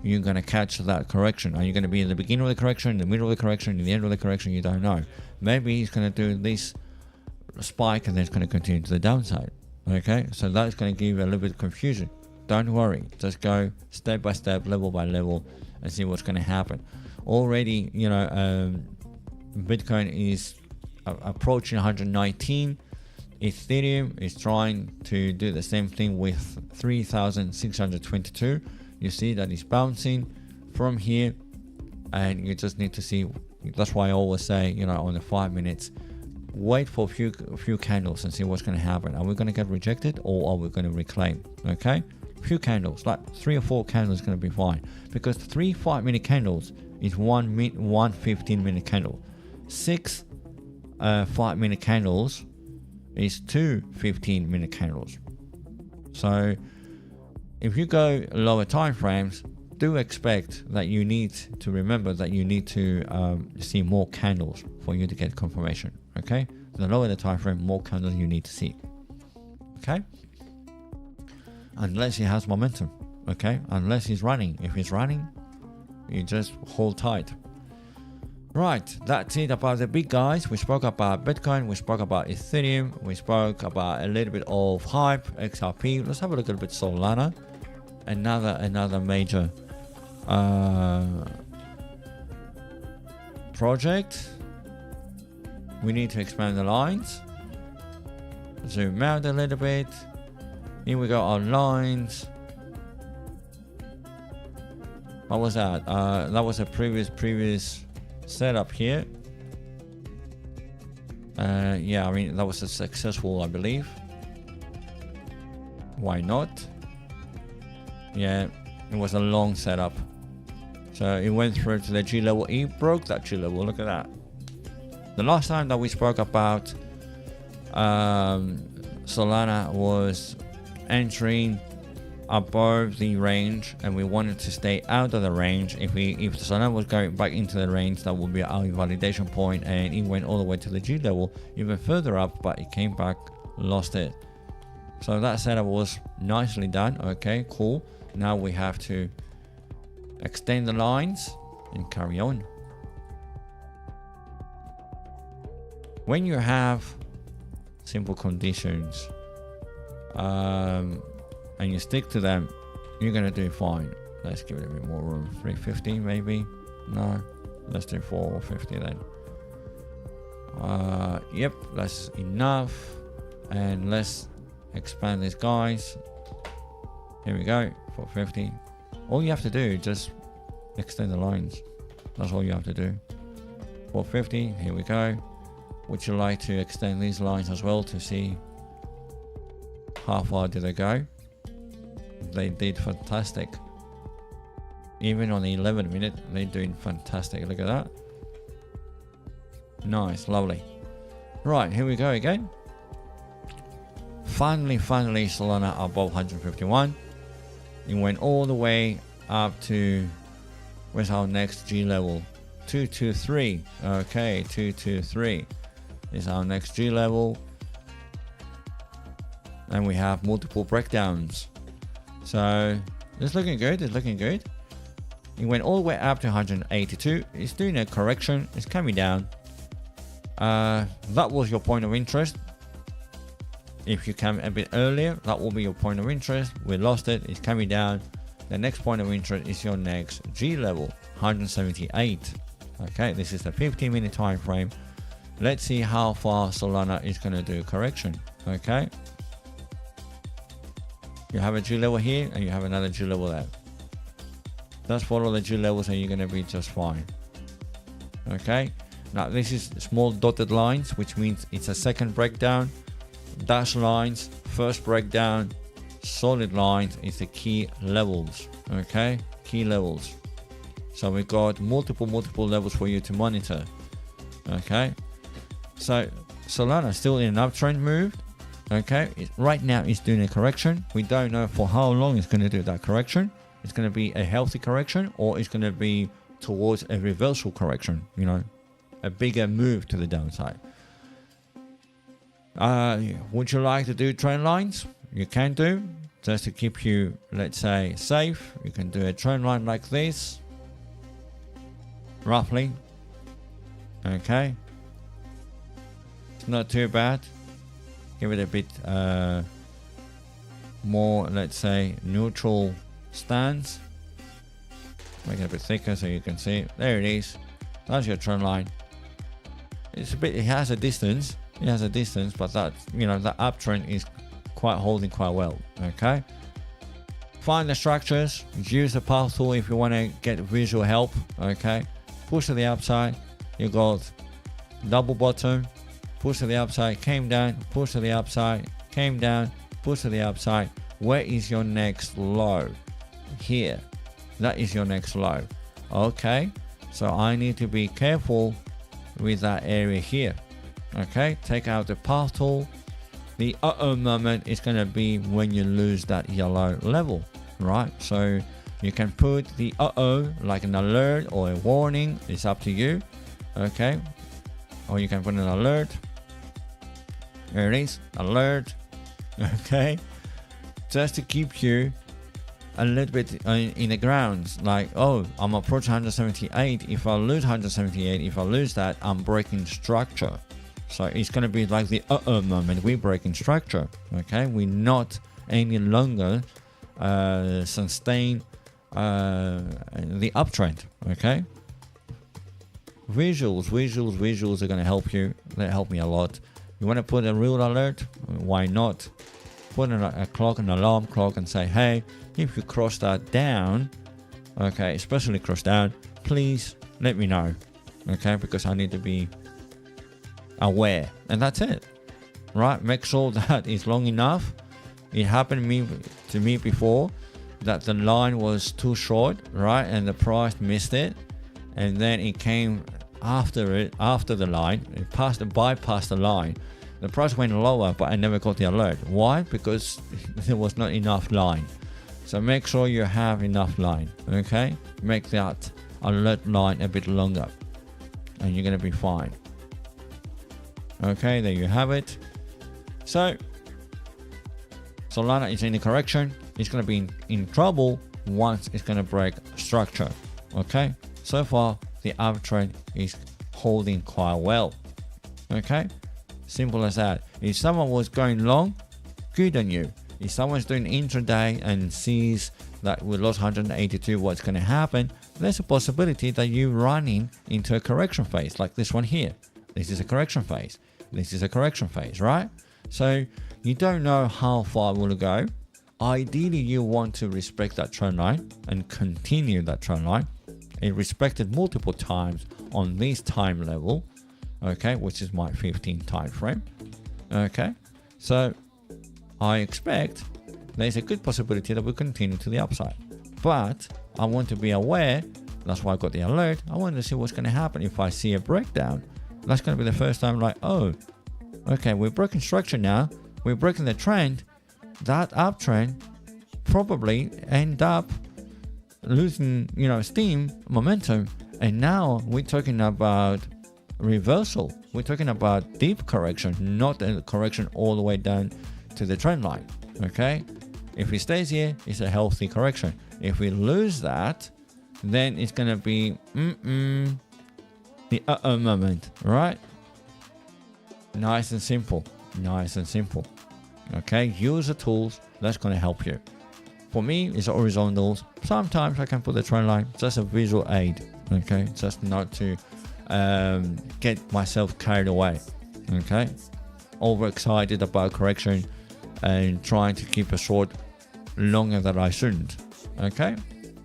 you're going to catch that correction. Are you going to be in the beginning of the correction, in the middle of the correction, in the end of the correction? You don't know. Maybe it's going to do this spike and then it's going to continue to the downside. Okay, so that's going to give you a little bit of confusion. Don't worry, just go step by step, level by level, and see what's going to happen. Already, Bitcoin is approaching 119. Ethereum is trying to do the same thing with 3,622. You see that it's bouncing from here, and you just need to see. That's why I always say, on the 5 minutes, wait for a few candles and see what's going to happen. Are we going to get rejected, or are we going to reclaim? Okay, few candles, like 3 or 4 candles is going to be fine, because 3 5-minute candles is one 15-minute candle. 6 5-minute candles is 2 15-minute candles. So if you go lower time frames, do expect that you need to remember that you need to see more candles for you to get confirmation. Okay, the lower the time frame, more candles you need to see. Okay, unless he has momentum. Okay, unless he's running. If he's running, you just hold tight. Right, that's it about the big guys. We spoke about Bitcoin, we spoke about Ethereum, we spoke about a little bit of Hype, XRP. Let's have a look at a bit Solana. Another major project. We need to expand the lines. Zoom out a little bit. Here we go, our lines. What was that? That was a previous setup here. Yeah, I mean that was a successful, I believe. Why not? Yeah, it was a long setup. So it went through to the G level. It broke that G level. Look at that. The last time that we spoke about Solana was entering above the range, and we wanted to stay out of the range. If Solana was going back into the range, that would be our validation point, and it went all the way to the G level, even further up, but it came back, lost it. So that setup was nicely done. Okay, cool. Now we have to extend the lines and carry on. When you have simple conditions and you stick to them, you're gonna do fine. Let's give it a bit more room. 350 maybe? No, let's do 450 then. Yep, that's enough. And let's expand these guys. Here we go, 450. All you have to do is just extend the lines. That's all you have to do. 450, here we go. Would you like to extend these lines as well to see how far did they go? They did fantastic. Even on the 11 minute, they're doing fantastic. Look at that. Nice, lovely. Right, here we go again. Finally, Solana above 151. It went all the way up to, where's our next G level? 223. Okay, 223 is our next G level. And we have multiple breakdowns. So it's looking good, it's looking good. It went all the way up to 182. It's doing a correction, it's coming down. That was your point of interest. If you come a bit earlier, that will be your point of interest. We lost it, it's coming down. The next point of interest is your next G level, 178. Okay, this is the 15-minute time frame. Let's see how far Solana is going to do correction. Okay, you have a G level here and you have another G level there. Just follow the G levels and you're going to be just fine. Okay, now this is small dotted lines, which means it's a second breakdown. Dash lines, first breakdown. Solid lines is the key levels. Okay, key levels. So we've got multiple levels for you to monitor. Okay, so Solana still in an uptrend move. Okay, right now it's doing a correction. We don't know for how long it's going to do that correction. It's going to be a healthy correction, or it's going to be towards a reversal correction, you know, a bigger move to the downside. Would you like to do trend lines? You can do, just to keep you, let's say, safe. You can do a trend line like this, roughly. Okay, it's not too bad. Give it a bit more, let's say, neutral stance. Make it a bit thicker so you can see it. There it is. That's your trend line. It's a bit, it has a distance. It has a distance, but that, you know, the uptrend is quite holding quite well. Okay, find the structures, use the path tool if you want to get visual help. Okay, push to the upside, you got double bottom, push to the upside, came down, push to the upside, came down, push to the upside. Where is your next low? Here, that is your next low. Okay, so I need to be careful with that area here. Okay, take out the path tool. The moment is going to be when you lose that yellow level, right? So you can put the like an alert or a warning. It's up to you. Okay, or you can put an alert. There it is, alert. Okay, just to keep you a little bit in the ground, like, oh, I'm approaching 178. If I lose 178, if I lose that, I'm breaking structure. So it's going to be like the moment we're breaking structure. Okay, we're not any longer sustain the uptrend. Okay, visuals are going to help you. They help me a lot. You want to put a real alert? Why not? Put a clock, an alarm clock, and say, hey, if you cross that down, okay, especially cross down, please let me know, okay, because I need to be aware. And that's it, right? Make sure that it's long enough. It happened to me before that the line was too short, right, and the price missed it, and then it came after the line. It bypassed the line. The price went lower, but I never got the alert. Why? Because there was not enough line. So make sure you have enough line, okay? Make that alert line a bit longer, and you're gonna be fine. Okay, there you have it. So Solana is in the correction. It's gonna be in trouble once it's gonna break structure. Okay, so far the uptrend is holding quite well. Okay, simple as that. If someone was going long, good on you. If someone's doing intraday and sees that we lost 182, what's going to happen? There's a possibility that you're running into a correction phase like this one here. This is a correction phase. This is a correction phase, right? So you don't know how far it will go. Ideally, you want to respect that trend line and continue that trend line. It respected multiple times on this time level, okay, which is my 15 time frame. Okay, so I expect there's a good possibility that we'll continue to the upside, but I want to be aware. That's why I got the alert. I want to see what's going to happen. If I see a breakdown, that's going to be the first time like, oh, okay, we're breaking structure now. We're breaking the trend. That uptrend probably end up losing, steam, momentum. And now we're talking about reversal. We're talking about deep correction, not a correction all the way down to the trend line. Okay, if it stays here, it's a healthy correction. If we lose that, then it's gonna be the moment, right? Nice and simple. Okay, use the tools that's gonna help you. For me, it's horizontals. Sometimes I can put the trend line, just a visual aid. Okay, just not to get myself carried away. Okay, overexcited about correction and trying to keep a short longer than I shouldn't. Okay,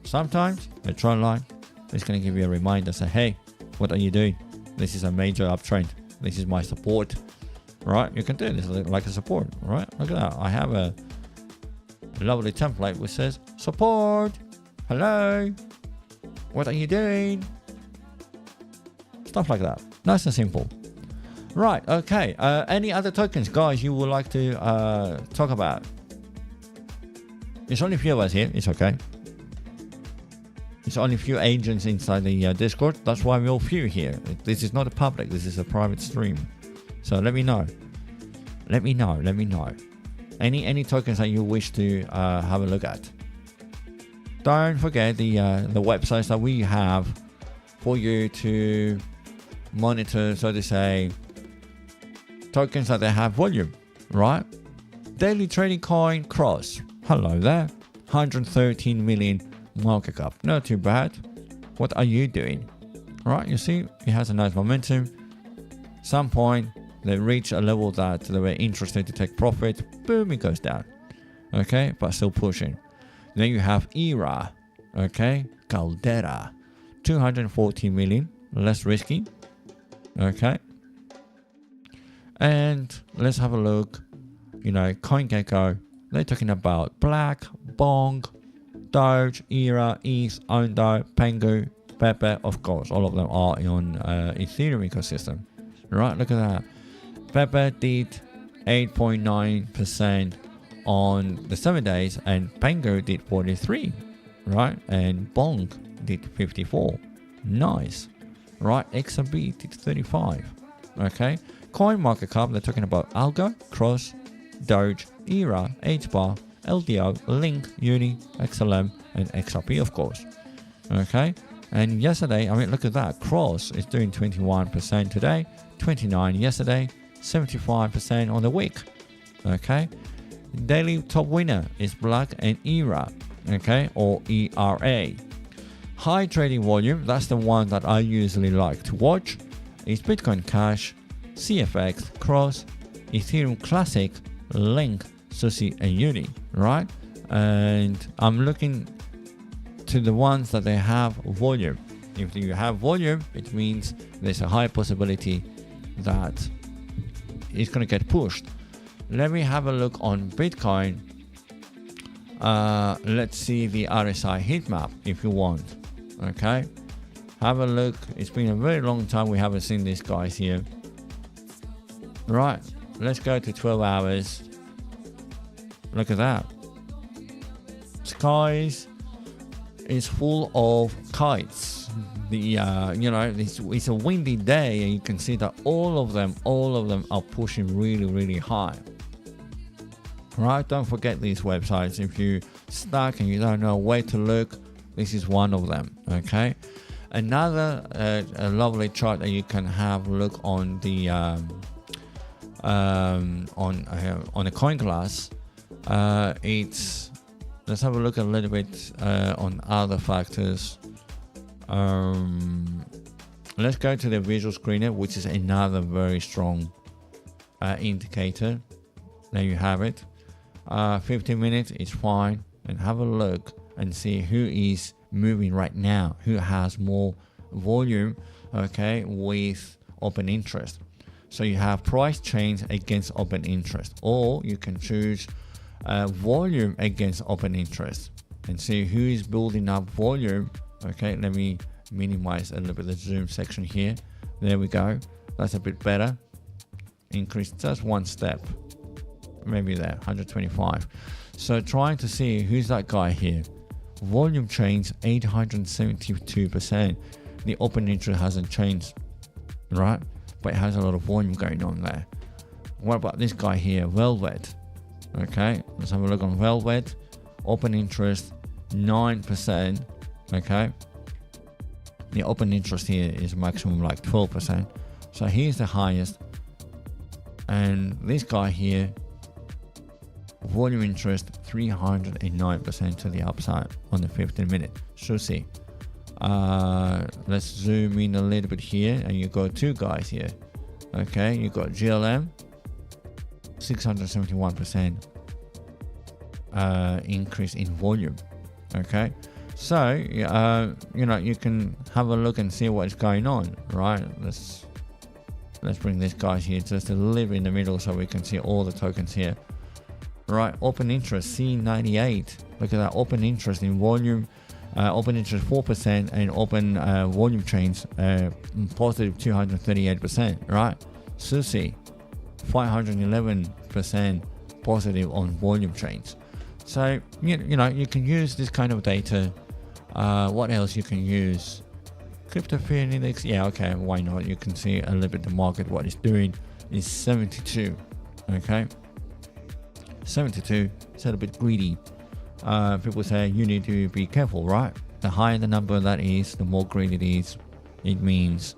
sometimes the trend line is going to give you a reminder, say, hey, what are you doing? This is a major uptrend. This is my support, right? You can do this like a support, right? Look at that. I have a lovely template which says support. Hello, what are you doing? Stuff like that. Nice and simple. Right, okay. Any other tokens, guys, you would like to talk about? It's only a few of us here. It's okay. It's only a few agents inside the Discord. That's why we're all few here. This is not a public. This is a private stream. So let me know. Let me know. Any tokens that you wish to have a look at. Don't forget the websites that we have for you to monitor, so to say, tokens that they have volume, right? Daily trading coin Cross. Hello there. 113 million market cap. Not too bad. What are you doing? Right, you see, it has a nice momentum. Some point they reach a level that they were interested to take profit. Boom, it goes down. Okay, but still pushing. Then you have ERA. Okay, Caldera. 240 million. Less risky. Okay. And let's have a look. CoinGecko, they're talking about Black, Bong, Doge, ERA, ETH, Ondo, Pengu, Pepe. Of course, all of them are on Ethereum ecosystem. Right, look at that. Pepe did 8.9% on the 7 days, and Pengu did 43, right? And Bong did 54. Nice. Right, XRP did 35. Okay. Coin market cap, they're talking about Algo, Cross, Doge, ERA, 8bar, LDO, Link, Uni, XLM, and XRP, of course. Okay, and yesterday, I mean, look at that. Cross is doing 21% today, 29 yesterday, 75% on the week. Okay, daily top winner is Black and ERA. Okay, or ERA. High trading volume, that's the one that I usually like to watch, is Bitcoin Cash, CFX, Cross, Ethereum Classic, Link, SUSI, and Uni, right? And I'm looking to the ones that they have volume. If you have volume, it means there's a high possibility that it's going to get pushed. Let me have a look on Bitcoin. Let's see the RSI heat map if you want. Okay, have a look. It's been a very long time we haven't seen these guys here. Right, let's go to 12 hours. Look at that. Skies is full of kites. The it's a windy day, and you can see that all of them are pushing really high. Right, don't forget these websites. If you stuck and you don't know where to look, this is one of them. Okay, another a lovely chart that you can have a look on the on the coin class. Let's have a look a little bit on other factors. Let's go to the visual screener, which is another very strong indicator. There you have it. 15 minutes is fine, and have a look and see who is moving right now, who has more volume, okay, with open interest. So you have price change against open interest, or you can choose volume against open interest and see who is building up volume. Okay, let me minimize a little bit the zoom section here. There we go. That's a bit better. Increase just one step, maybe there, 125. So trying to see who's that guy here. Volume change 872%. The open interest hasn't changed, right? But it has a lot of volume going on there. What about this guy here, Velvet? Okay, let's have a look on Velvet. Open interest 9%. Okay, the open interest here is maximum like 12%. So here's the highest, and this guy here, volume interest 309% to the upside on the 15 minute. SUSI. Let's zoom in a little bit here, and you got two guys here. Okay, you got GLM 671% increase in volume. Okay, so you can have a look and see what's going on, right? Let's bring this guy here just a little bit in the middle so we can see all the tokens here. Right, open interest C98. Look at that, open interest in volume, open interest 4%, and open volume change positive 238%. Right, SUSI 511% positive on volume change. So you can use this kind of data. What else you can use? Crypto fear index. Yeah, okay, why not? You can see a little bit the market, what it's doing is 72. Okay, 72. It's a little bit greedy. People say you need to be careful, right? The higher the number that is, the more greedy it is. It means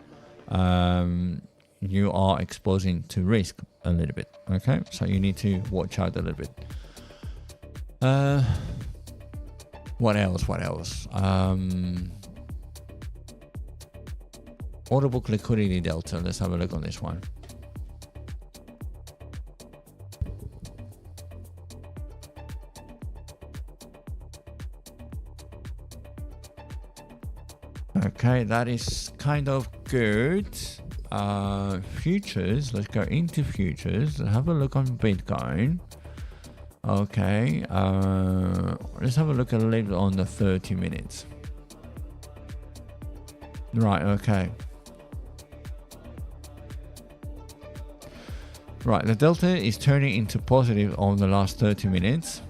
you are exposing to risk a little bit. Okay, so you need to watch out a little bit. What else? Order book liquidity delta. Let's have a look on this one. Okay, that is kind of good. Futures. Let's go into futures. Have a look on Bitcoin. Okay, let's have a look a little on the 30 minutes. Right, okay. Right, the delta is turning into positive on the last 30 minutes.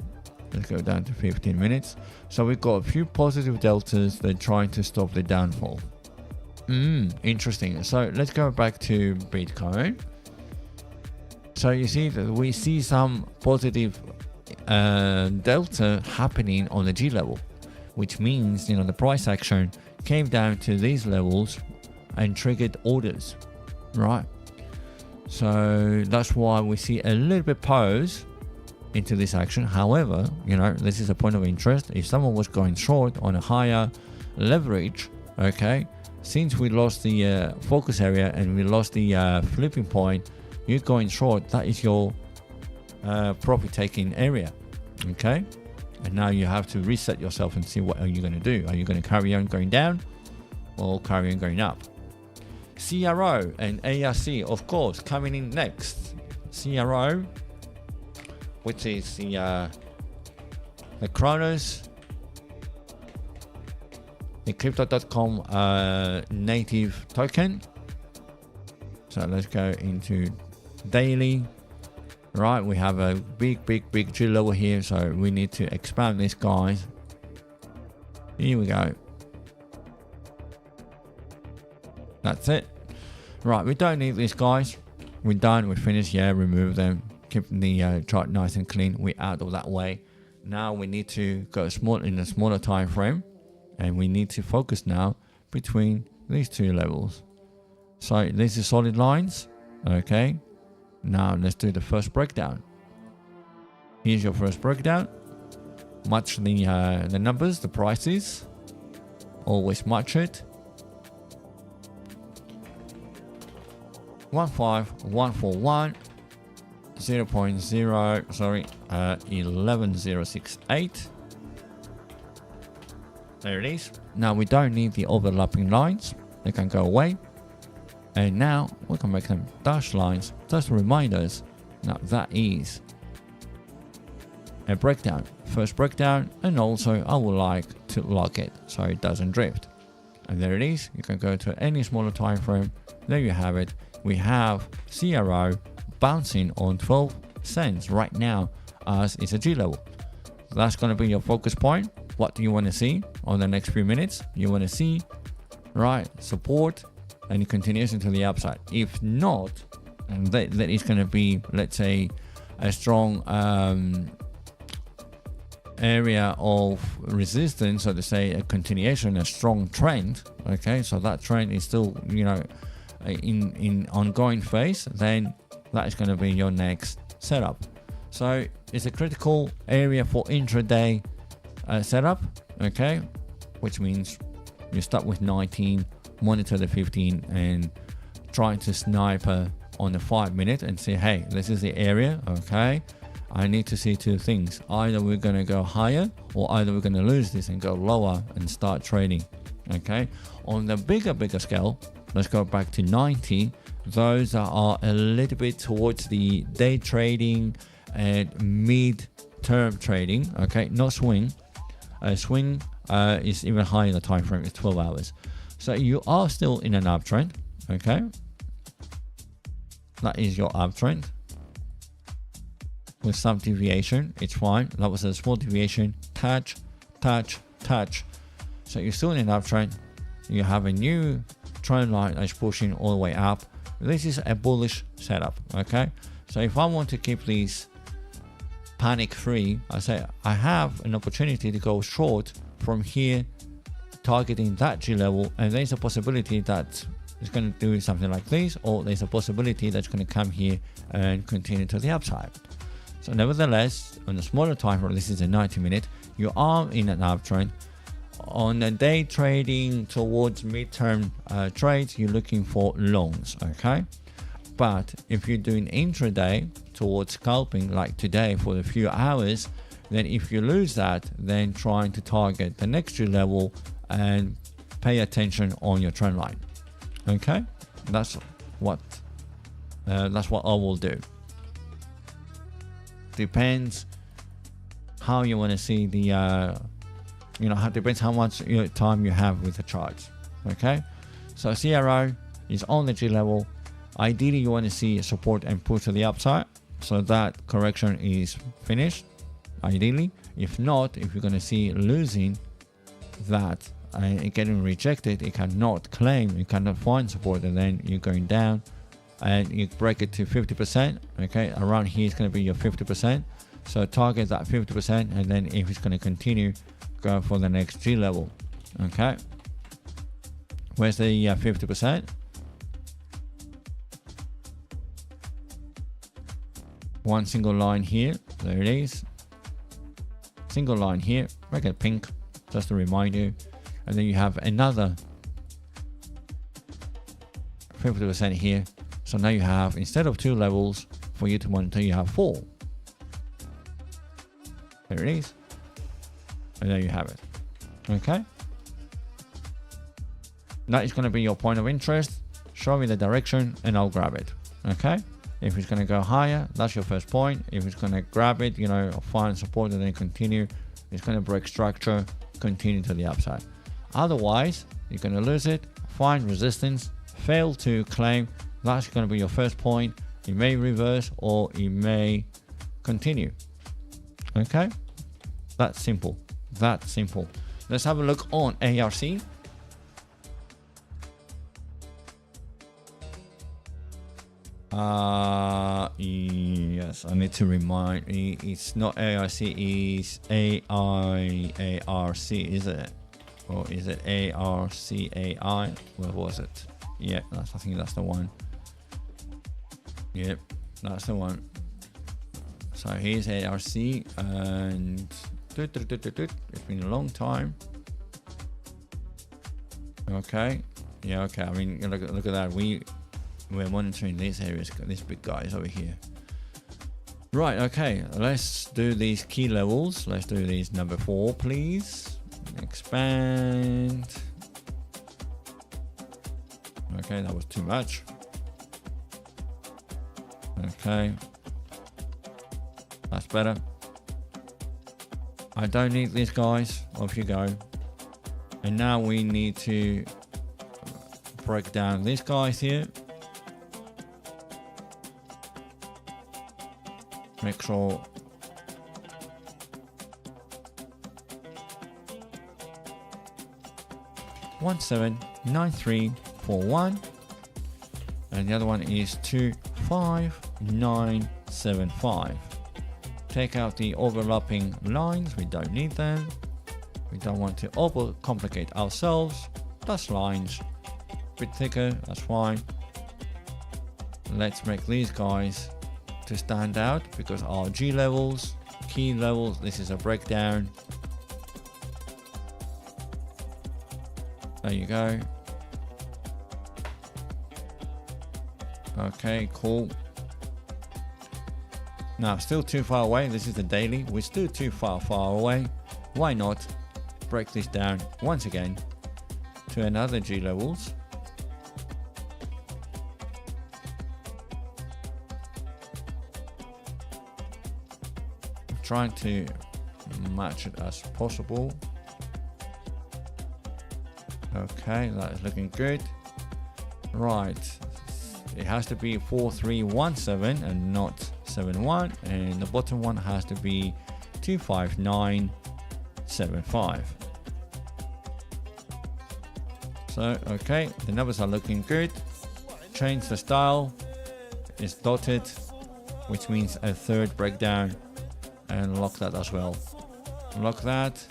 Let's go down to 15 minutes. So we've got a few positive deltas that are trying to stop the downfall. Interesting. So let's go back to Bitcoin. So you see that we see some positive delta happening on the G level, which means the price action came down to these levels and triggered orders, right? So that's why we see a little bit pause into this action. However, this is a point of interest. If someone was going short on a higher leverage, okay, since we lost the focus area and we lost the flipping point, you're going short. That is your profit taking area, okay? And now you have to reset yourself and see what are you going to do. Are you going to carry on going down or carry on going up? CRO and ARC, of course, coming in next. CRO, which is the Kronos, the Crypto.com native token. So let's go into daily. Right, we have a big G level here, so we need to expand this, guys. Here we go. That's it. Right, we don't need this, guys. We're done, we're finished. Yeah, remove them. Keep the chart nice and clean. We're out of that way. Now we need to go small in a smaller time frame, and we need to focus now between these two levels. So these are solid lines, okay? Now let's do the first breakdown. Here's your first breakdown. Match the numbers, the prices. Always match it. 15141 0.0 sorry 11068. There it is. Now we don't need the overlapping lines, they can go away. And now we can make them dashed lines just to remind us. Now that is a breakdown, first breakdown, and also I would like to lock it so it doesn't drift. And there it is. You can go to any smaller time frame. There you have it. We have CRO bouncing on 12 cents right now as it's a G level. That's going to be your focus point. What do you want to see on the next few minutes? You want to see, right, support and it continues into the upside. If not, and that is going to be, let's say, a strong area of resistance, so to say, a continuation, a strong trend. Okay, so that trend is still, in ongoing phase, then that is going to be your next setup. So it's a critical area for intraday setup, okay, which means you start with 19, monitor the 15, and try to snipe on the 5 minute and say, hey, this is the area, okay, I need to see two things. Either we're going to go higher, or either we're going to lose this and go lower and start trading. Okay, on the bigger scale, let's go back to 90. Those are a little bit towards the day trading and mid-term trading. Okay, not swing. Swing is even higher in the time frame. It's 12 hours. So you are still in an uptrend. Okay, that is your uptrend with some deviation. It's fine. That was a small deviation. Touch. So you're still in an uptrend. You have a new trend line that's pushing all the way up. This is a bullish setup. Okay, so if I want to keep these panic free, I say I have an opportunity to go short from here, targeting that G level, and there's a possibility that it's going to do something like this, or there's a possibility that's going to come here and continue to the upside. So nevertheless, on a smaller time frame, this is a 90-minute, you are in an uptrend. On a day trading towards midterm trades, you're looking for longs, okay? But if you're doing intraday towards scalping like today for a few hours, then if you lose that, then trying to target the next G level and pay attention on your trend line. Okay, that's what I will do. Depends how you want to see the depends how much time you have with the charts. Okay, so CRO is on the G level. Ideally, you want to see support and push to the upside, so that correction is finished. Ideally, if not, if you're going to see losing that and getting rejected, it cannot claim, you cannot find support, and then you're going down and you break it to 50%. Okay, around here is going to be your 50%. So target that 50%, and then if it's going to continue, go for the next G level. Okay, where's the 50%? One single line here, there it is. Single line here, make it pink just to remind you, and then you have another 50% here. So now you have, instead of 2 levels for you to monitor, you have 4. There it is, and there you have it. Okay, that is going to be your point of interest. Show me the direction and I'll grab it. Okay, if it's going to go higher, that's your first point. If it's going to grab it, find support and then continue, it's going to break structure, continue to the upside. Otherwise, you're going to lose it, find resistance, fail to claim. That's going to be your first point. It may reverse or it may continue. Okay, that's simple. That's simple. Let's have a look on ARC. Yes, I need to remind. It's not ARC, it's AIARC, is it? Or is it ARCAI? Where was it? Yeah, I think that's the one. Yep, that's the one. So here's ARC, and it's been a long time. Okay, yeah, okay. I mean, look at that. We're monitoring these areas, these big guys over here. Right, okay, let's do these key levels. Let's do these number 4, please. Expand. Okay, that was too much. Okay, that's better. I don't need these guys. Off you go. And now we need to break down these guys here. Make sure one 79341, and the other one is 25975. Take out the overlapping lines, we don't need them. We don't want to overcomplicate ourselves. That's lines, a bit thicker, that's fine. Let's make these guys to stand out, because our G levels, key levels, this is a breakdown. There you go. Okay, cool. Now, still too far away. This is the daily. We're still too far away. Why not break this down once again to another G levels? Trying to match it as possible. Okay, that is looking good. Right, it has to be 4317 and not 71, and the bottom one has to be 25975. So okay, the numbers are looking good. Change the style, it's dotted, which means a third breakdown, and lock that as well. Lock that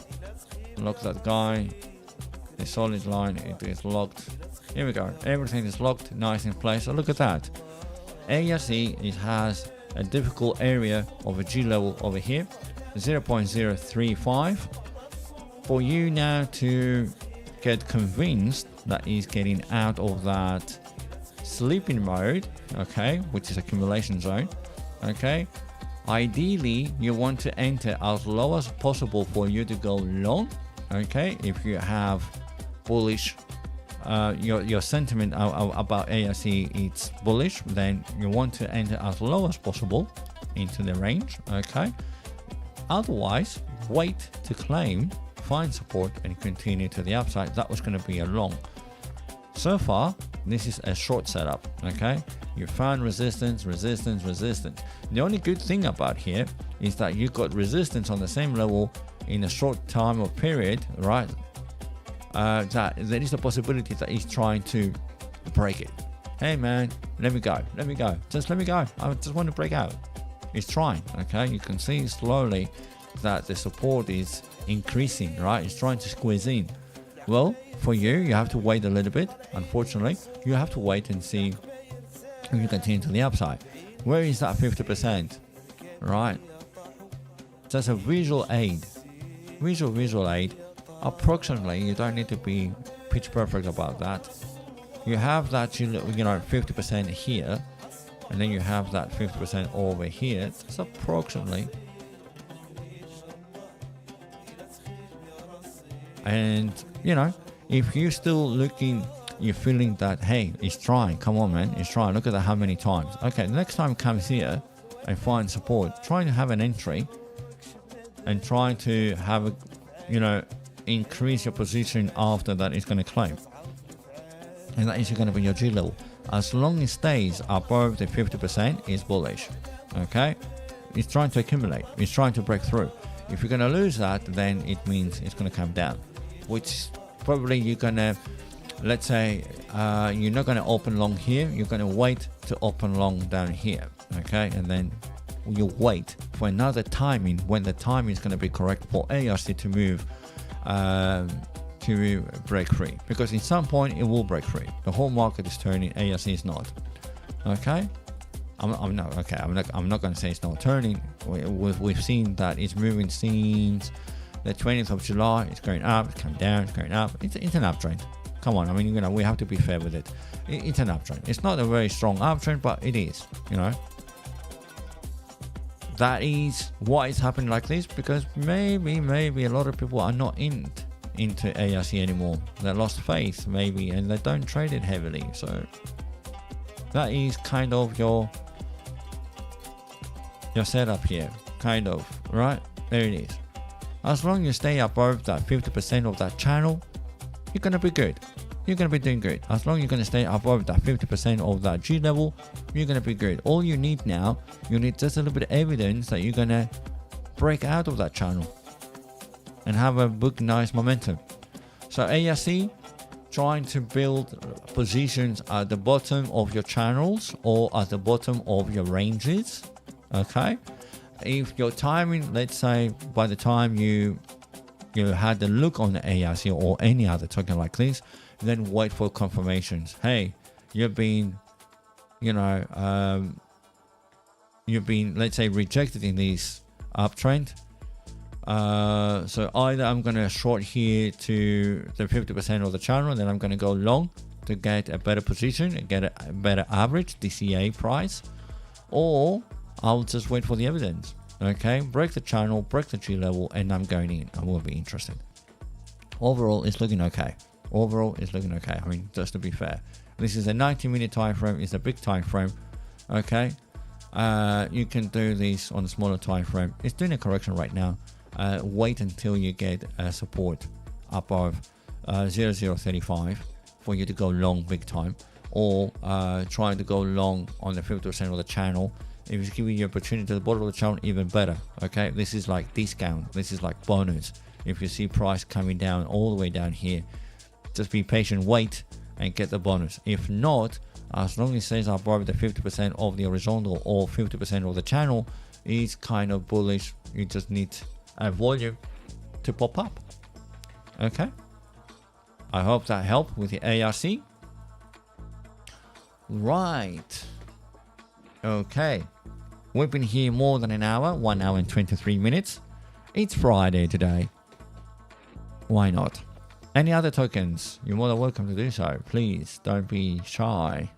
guy. The solid line, it is locked. Here we go, everything is locked, nice in place. So look at that. ARC, it has a difficult area of a G level over here, 0.035. For you now to get convinced that he's getting out of that sleeping mode, okay, which is accumulation zone, okay, ideally you want to enter as low as possible for you to go long. Okay, if you have bullish, your sentiment about ARC, it's bullish, then you want to enter as low as possible into the range. Okay, otherwise wait to claim, find support and continue to the upside. That was going to be a long. So far this is a short setup. Okay, you found resistance. The only good thing about here is that you got resistance on the same level in a short time or period, right? That there is a possibility that he's trying to break it. Hey man, let me go, just let me go. I just want to break out. It's trying. Okay, you can see slowly that the support is increasing, right? It's trying to squeeze in. Well, for you have to wait a little bit. Unfortunately, you have to wait and see if you continue to the upside. Where is that 50%? Right? That's a visual aid. Visual aid. Approximately, you don't need to be pitch perfect about that. You have that, 50% here, and then you have that 50% over here. It's approximately. And if you're still looking, you're feeling that, hey, it's trying, come on man, it's trying, look at that, how many times. Okay, the next time it comes here and find support, trying to have an entry and trying to have increase your position after that is going to claim, and that is going to be your G level. As long as it stays above the 50%, is bullish. Okay, it's trying to accumulate, it's trying to break through. If you're going to lose that, then it means it's going to come down, which probably you're going to, let's say, you're not going to open long here, you're going to wait to open long down here. Okay, and then you wait for another timing when the timing is going to be correct for ARC to move to break free, because in some point it will break free. The whole market is turning, ARC is not. Okay, I'm not going to say it's not turning. We've seen that it's moving since the 20th of July. It's going up, it's coming down, it's going up. It's an uptrend. Come on, I mean, we have to be fair with it. It's an uptrend. It's not a very strong uptrend, but it is. That is why it's happening like this, because maybe a lot of people are not into ARC anymore. They lost faith maybe, and they don't trade it heavily. So that is kind of your setup here, kind of, right? There it is. As long as you stay above that 50% of that channel, you're gonna be good. You're gonna be doing good. As long as you're gonna stay above that 50% of that G level, you're gonna be good. All you need now, you need just a little bit of evidence that you're gonna break out of that channel and have a book nice momentum. So ARC trying to build positions at the bottom of your channels or at the bottom of your ranges. Okay, if your timing, let's say by the time you had the look on the ARC or any other token like this, then wait for confirmations. Hey, you've been let's say rejected in this uptrend. So either I'm going to short here to the 50% of the channel, and then I'm going to go long to get a better position and get a better average DCA price, or I'll just wait for the evidence. Okay, break the channel, break the G level, and I'm going in. I will be interested. Overall, it's looking okay. I mean, just to be fair, this is a 90-minute time frame. It's a big time frame. Okay, you can do this on a smaller time frame. It's doing a correction right now. Wait until you get support above 0035 for you to go long big time, or trying to go long on the 50% of the channel. If it's giving you opportunity to the bottom of the channel, even better. Okay, this is like discount, this is like bonus. If you see price coming down all the way down here, just be patient, wait and get the bonus. If not, as long as it stays above the 50% of the horizontal or 50% of the channel, is kind of bullish. You just need a volume to pop up. Okay, I hope that helped with the ARC. Right, okay, we've been here more than an hour, 1 hour and 23 minutes. It's Friday today, why not? Any other tokens, you're more than welcome to do so. Please don't be shy.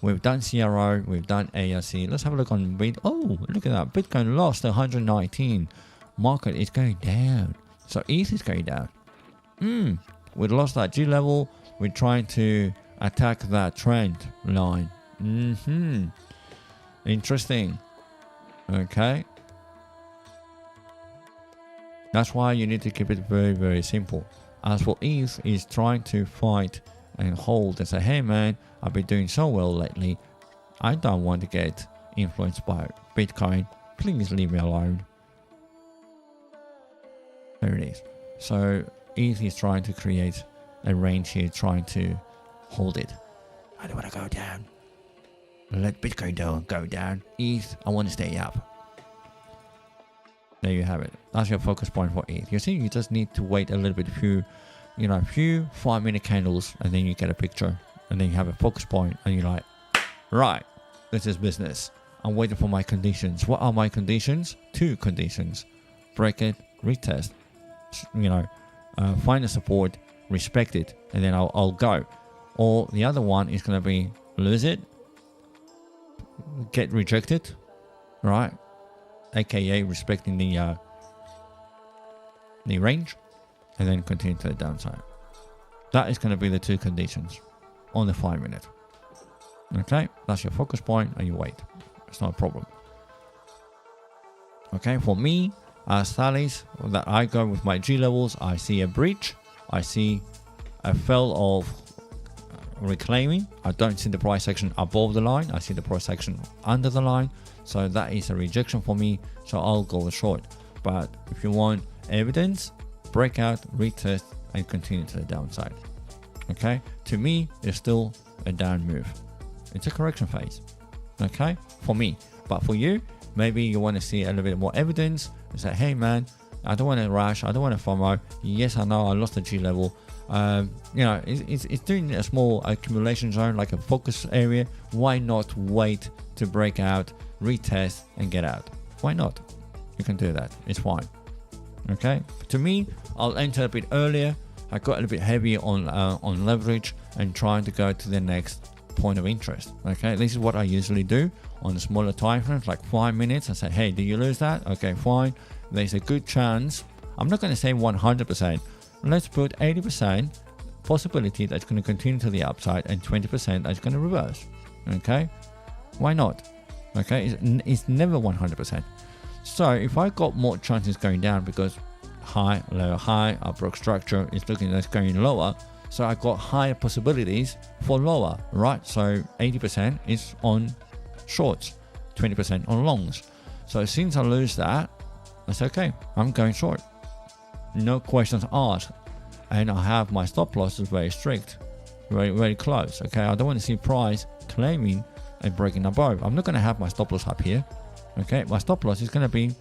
We've done CRO, we've done ARC. Let's have a look on Bit. Oh, look at that. Bitcoin lost 119. Market is going down. So ETH is going down. We lost that G level. We're trying to attack that trend line. Interesting. Okay. That's why you need to keep it very, very simple. As for ETH, is trying to fight and hold and say, hey man, I've been doing so well lately. I don't want to get influenced by Bitcoin. Please leave me alone. There it is. So ETH is trying to create a range here, trying to hold it. I don't want to go down. Let Bitcoin go down. ETH, I want to stay up. There you have it. That's your focus point for ETH. You see, you just need to wait a little bit, few 5-minute candles, and then you get a picture, and then you have a focus point, and you're like, right, this is business. I'm waiting for my conditions. What are my conditions? 2 conditions: break it, retest. Find the support, respect it, and then I'll go. Or the other one is going to be lose it, get rejected, right? AKA respecting the range, and then continue to the downside. That is going to be the 2 conditions on the 5-minute. Okay, that's your focus point, and you wait. It's not a problem. Okay, for me, as Sally's, that I go with my G levels, I see a breach, I see a fail of reclaiming. I don't see the price action above the line, I see the price action under the line, so that is a rejection for me, so I'll go short. But if you want evidence, breakout, retest, and continue to the downside. Okay, to me, it's still a down move. It's a correction phase. Okay, for me. But for you, maybe you want to see a little bit more evidence and say, hey man, I don't want to rush, I don't want to FOMO. Yes, I know I lost the G level. It's doing a small accumulation zone, like a focus area. Why not wait to break out, retest, and get out? Why not? You can do that. It's fine. Okay. To me, I'll enter a bit earlier. I got a little bit heavy on leverage and trying to go to the next point of interest. Okay, this is what I usually do on the smaller time frames, like 5 minutes. I say, hey, do you lose that? Okay, fine. There's a good chance. I'm not going to say 100%. Let's put 80% possibility that's going to continue to the upside and 20% that's going to reverse. Okay, why not? Okay, it's never 100%. So if I got more chances going down because high, lower, high, I broke structure, it's looking like it's going lower, so I got higher possibilities for lower, right? So 80% is on shorts, 20% on longs. So since I lose that, that's okay. I'm going short. No questions asked. And I have my stop losses very strict, very, very close. Okay, I don't want to see price claiming and breaking above. I'm not going to have my stop loss up here. Okay, my stop loss is going to be,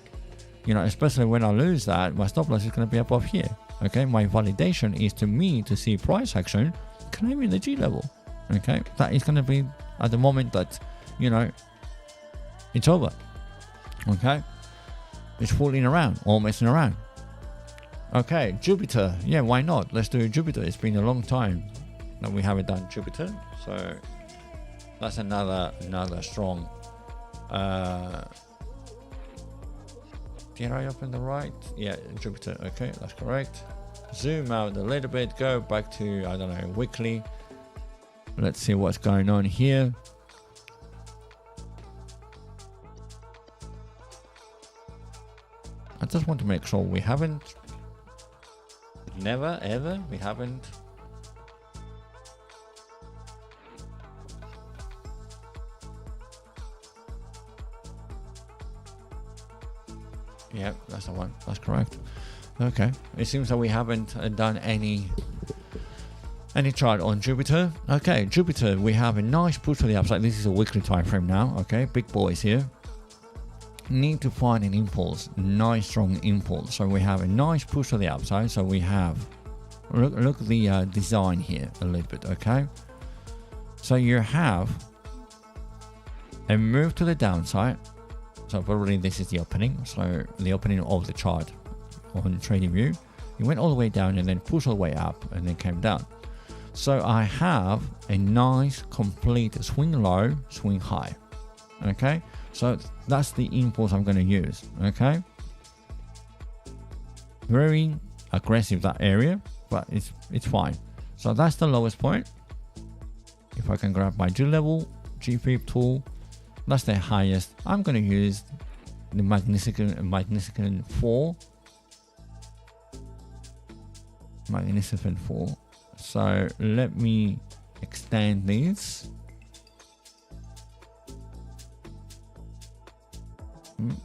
especially when I lose that, my stop loss is going to be above here. Okay, my validation is to me to see price action claiming the G level. Okay, that is going to be at the moment that, it's over. Okay, it's fooling around or messing around. Okay, Jupiter. Yeah, why not? Let's do Jupiter. It's been a long time that we haven't done Jupiter. So that's another strong. Did I open the right? Yeah, Jupiter. Okay, that's correct. Zoom out a little bit. Go back to, I don't know, weekly. Let's see what's going on here. I just want to make sure we haven't. Never ever. We haven't. Yeah, that's the one. That's correct. Okay. It seems that we haven't done any chart on Jupiter. Okay, Jupiter, we have a nice push to the upside. This is a weekly time frame now. Okay, big boys here. Need to find an impulse, nice strong impulse. So we have a nice push to the upside. So we have, look at the design here a little bit. Okay, so you have a move to the downside. So probably this is the opening. So the opening of the chart on TradingView, it went all the way down and then pushed all the way up and then came down. So I have a nice complete swing low, swing high. Okay, so that's the impulse I'm going to use. Okay, very aggressive that area, but it's fine. So that's the lowest point. If I can grab my G level, G-Fib tool, that's the highest. I'm going to use the Magnificent 4. Magnificent 4. So let me extend this.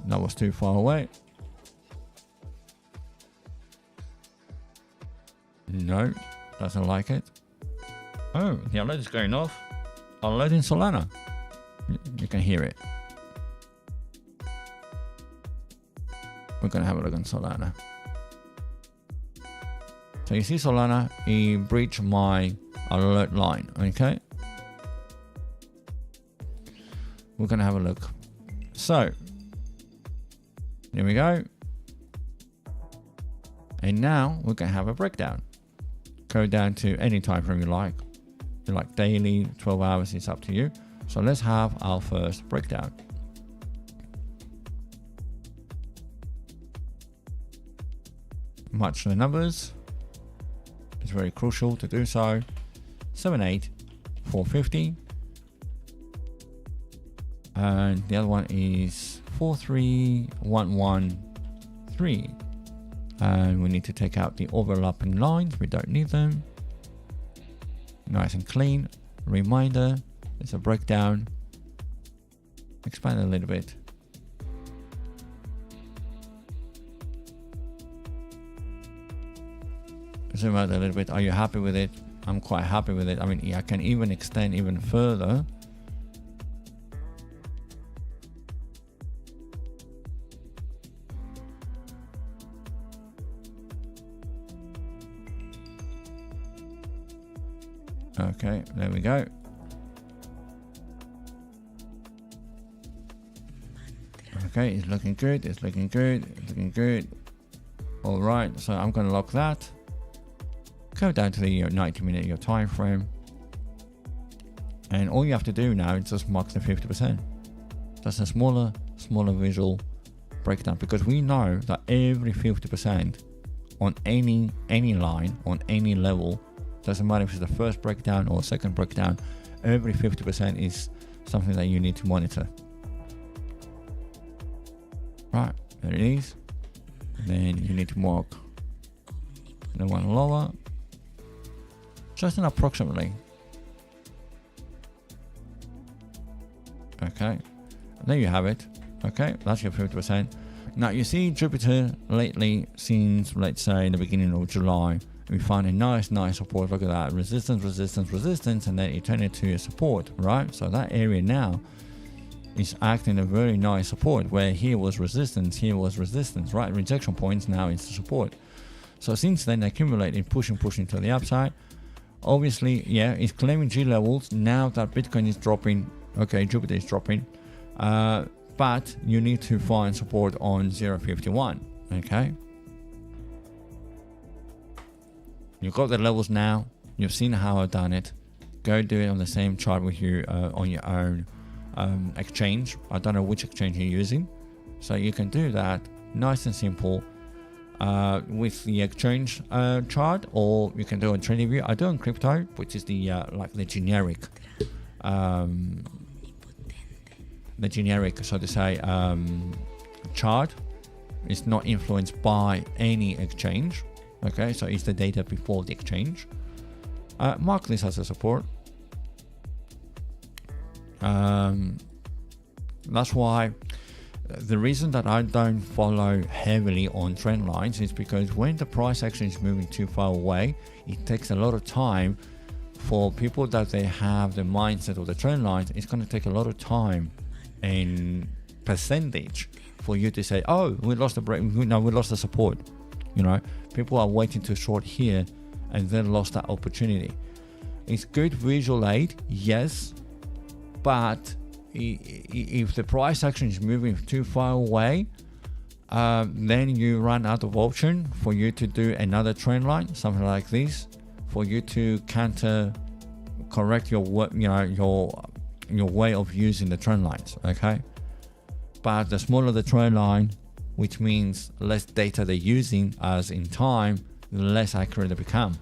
That was too far away. No, doesn't like it. Oh, the alert is going off. Alert in Solana. You can hear it. We're going to have a look on Solana. So you see Solana, it breached my alert line, okay? We're going to have a look. So, here we go. And now we're going to have a breakdown. Go down to any time frame you like. You like daily, 12 hours, it's up to you. So let's have our first breakdown. Match the numbers. It's very crucial to do so. 78450. And the other one is 43113. And we need to take out the overlapping lines. We don't need them. Nice and clean. Reminder, it's a breakdown. Expand a little bit. Zoom out a little bit. Are you happy with it? I'm quite happy with it. I mean, I can even extend even further. Okay, there we go. Okay, it's looking good, it's looking good, it's looking good. All right, so I'm going to lock that. Go down to the 90-minute your time frame. And all you have to do now is just mark the 50%. That's a smaller visual breakdown, because we know that every 50% on any line, on any level, doesn't matter if it's the first breakdown or second breakdown, every 50% is something that you need to monitor. Right, there it is. And then you need to mark the one lower, just an approximately. Okay, there you have it. Okay, that's your 50%. Now you see Jupiter lately, since let's say the beginning of July, we found a nice support. Look at that, resistance, and then it turned into a support, right? So that area now is acting a very nice support, where here was resistance, right? Rejection points, now it's support. So since then, accumulating, pushing to the upside. Obviously, yeah, it's claiming G levels now that Bitcoin is dropping. Okay, Jupiter is dropping, but you need to find support on 0.51. Okay. You've got the levels now. You've seen how I've done it. Go do it on the same chart with you on your own exchange. I don't know which exchange you're using, so you can do that nice and simple with the exchange chart, or you can do it on TradingView. I do on crypto, which is the like the generic, so to say, chart. It's not influenced by any exchange. Okay, so it's the data before the exchange. Mark this as a support. That's why the reason that I don't follow heavily on trend lines is because when the price action is moving too far away, it takes a lot of time for people that they have the mindset of the trend lines. It's going to take a lot of time in percentage for you to say, oh, we lost the break, no, we lost the support. You know, people are waiting to short here and then lost that opportunity. It's good visual aid, yes, but if the price action is moving too far away, then you run out of option for you to do another trend line, something like this, for you to counter correct your way of using the trend lines. Okay, but the smaller the trend line, which means less data they're using as in time, the less accurate they become.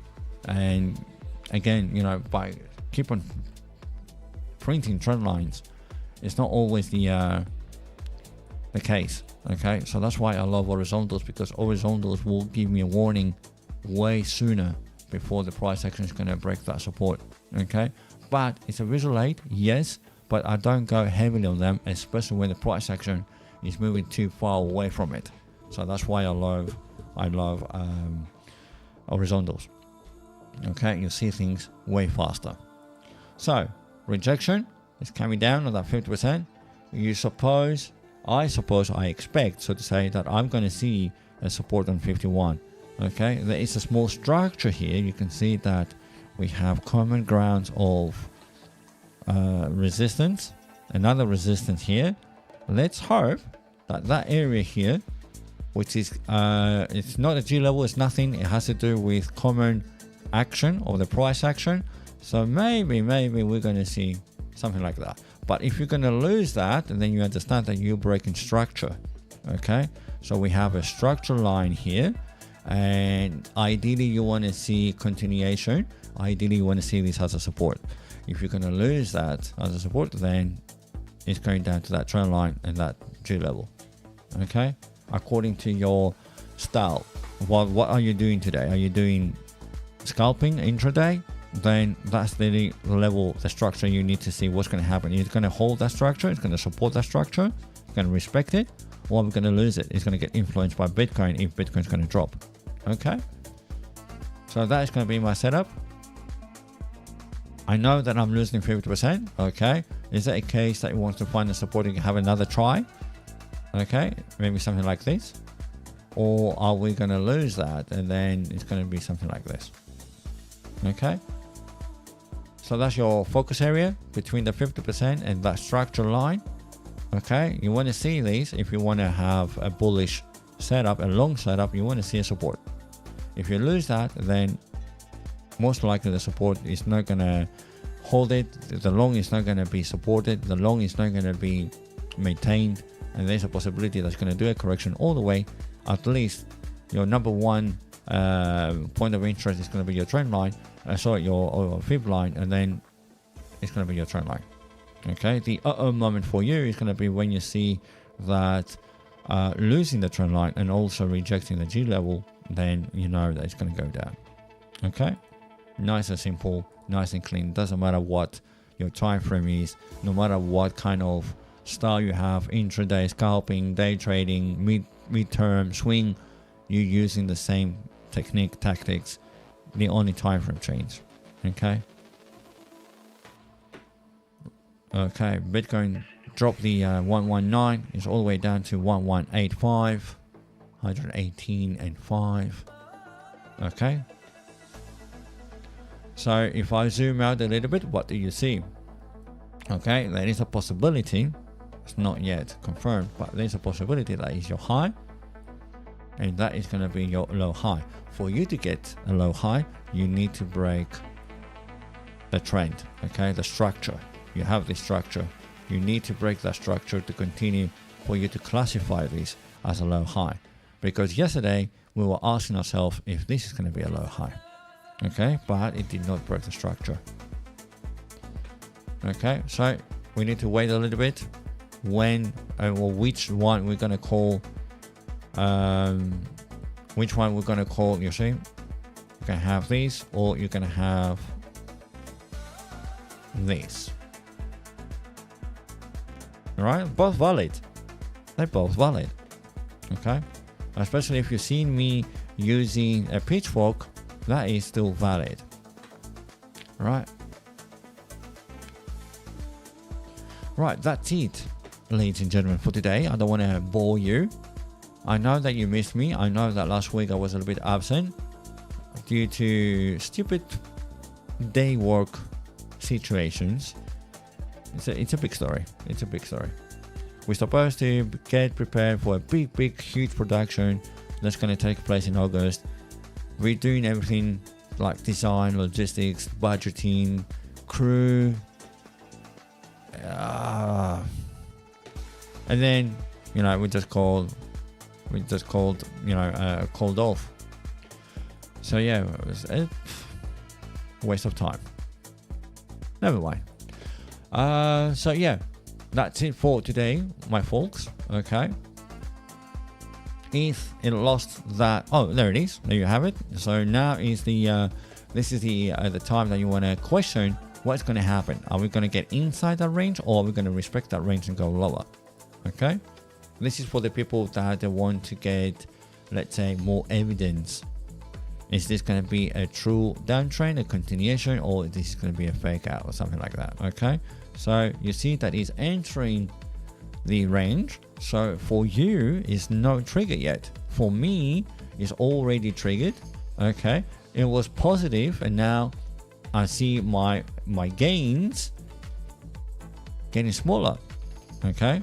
And again, you know, by keep on printing trend lines, it's not always the case. Okay, so that's why I love horizontals, because horizontals will give me a warning way sooner before the price action is going to break that support. Okay, but it's a visual aid, yes, but I don't go heavily on them, especially when the price action is moving too far away from it. So that's why I love horizontals. Okay, you see things way faster. So rejection, It's coming down on that 50%. I expect, so to say, that I'm going to see a support on 51. Okay, there is a small structure here. You can see that we have common grounds of resistance, another resistance here. Let's hope that that area here, which is it's not a G level, it's nothing, it has to do with common action or the price action. So maybe we're going to see something like that. But if you're going to lose that, then you understand that you're breaking structure. Okay, so we have a structure line here, and ideally you want to see continuation. Ideally you want to see this as a support. If you're going to lose that as a support, then it's going down to that trend line and that G level. Okay, according to your style. What are you doing today? Are you doing scalping intraday? Then that's the level, the structure you need to see what's going to happen. It's going to hold that structure, it's going to support that structure, it's going to respect it, or we're going to lose it. It's going to get influenced by Bitcoin if Bitcoin's going to drop. Okay, so that is going to be my setup. I know that I'm losing 50%. Okay, is that a case that you want to find a support and have another try? Okay, maybe something like this, or are we going to lose that and then it's going to be something like this? Okay, so that's your focus area between the 50% and that structure line. Okay, you want to see these if you want to have a bullish setup, a long setup. You want to see a support. If you lose that, then most likely the support is not going to hold it, the long is not going to be supported, the long is not going to be maintained, and there's a possibility that's going to do a correction all the way. At least your number one point of interest is going to be your trend line, your fib line, and then it's going to be your trend line. Okay, the moment for you is going to be when you see that losing the trend line and also rejecting the G level, then you know that it's going to go down. Okay, nice and simple, nice and clean. Doesn't matter what your time frame is, no matter what kind of style you have, intraday scalping, day trading, mid-term swing, you're using the same technique, tactics. The only time frame change. Okay, Bitcoin dropped the 119, it's all the way down to 1185, 118.5. Okay, so if I zoom out a little bit, what do you see? Okay, there is a possibility, it's not yet confirmed, but there's a possibility that is your high, and that is going to be your low high. For you to get a low high, you need to break the trend. Okay, the structure. You have this structure, you need to break that structure to continue for you to classify this as a low high, because yesterday we were asking ourselves if this is going to be a low high. Okay, but it did not break the structure. Okay, so we need to wait a little bit when or which one we're going to call you see, you can have this or you're going to have this. Alright, both valid. They're both valid. Okay, especially if you've seen me using a pitchfork, that is still valid. Right, that's it, ladies and gentlemen, for today. I don't want to bore you. I know that you missed me. I know that last week I was a little bit absent due to stupid day work situations. It's a big story. It's a big story. We're supposed to get prepared for a big, huge production that's going to take place in August. We're doing everything like design, logistics, budgeting, crew, and then we just called called off. So yeah, it was a waste of time. Never mind. So yeah, that's it for today, my folks. Okay, if it lost that, oh, there it is, there you have it. So now is the this is the time that you want to question what's going to happen. Are we going to get inside that range, or are we going to respect that range and go lower? Okay, this is for the people that want to get, let's say, more evidence Is this going to be a true downtrend, a continuation, or is this going to be a fake out or something like that? Okay, so you see that it's entering the range. So for you, it's no trigger yet. For me, it's already triggered. Okay, it was positive, and now I see my gains getting smaller. Okay,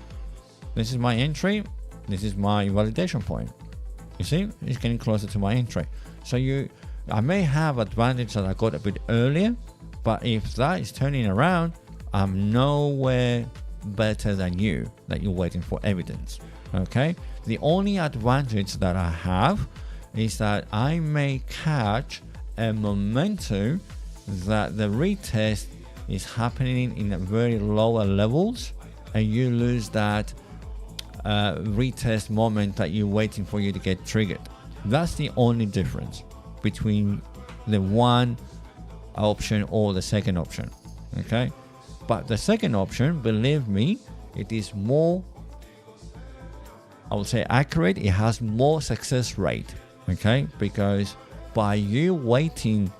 this is my entry, this is my validation point. You see, it's getting closer to my entry. So I may have advantage that I got a bit earlier, but if that is turning around, I'm nowhere better than you, that you're waiting for evidence. Okay, the only advantage that I have is that I may catch a momentum that the retest is happening in a very lower levels, and you lose that retest moment that you're waiting for you to get triggered. That's the only difference between the one option or the second option. Okay, but the second option, believe me, it is more, I would say, accurate. It has more success rate. Okay, because by you waiting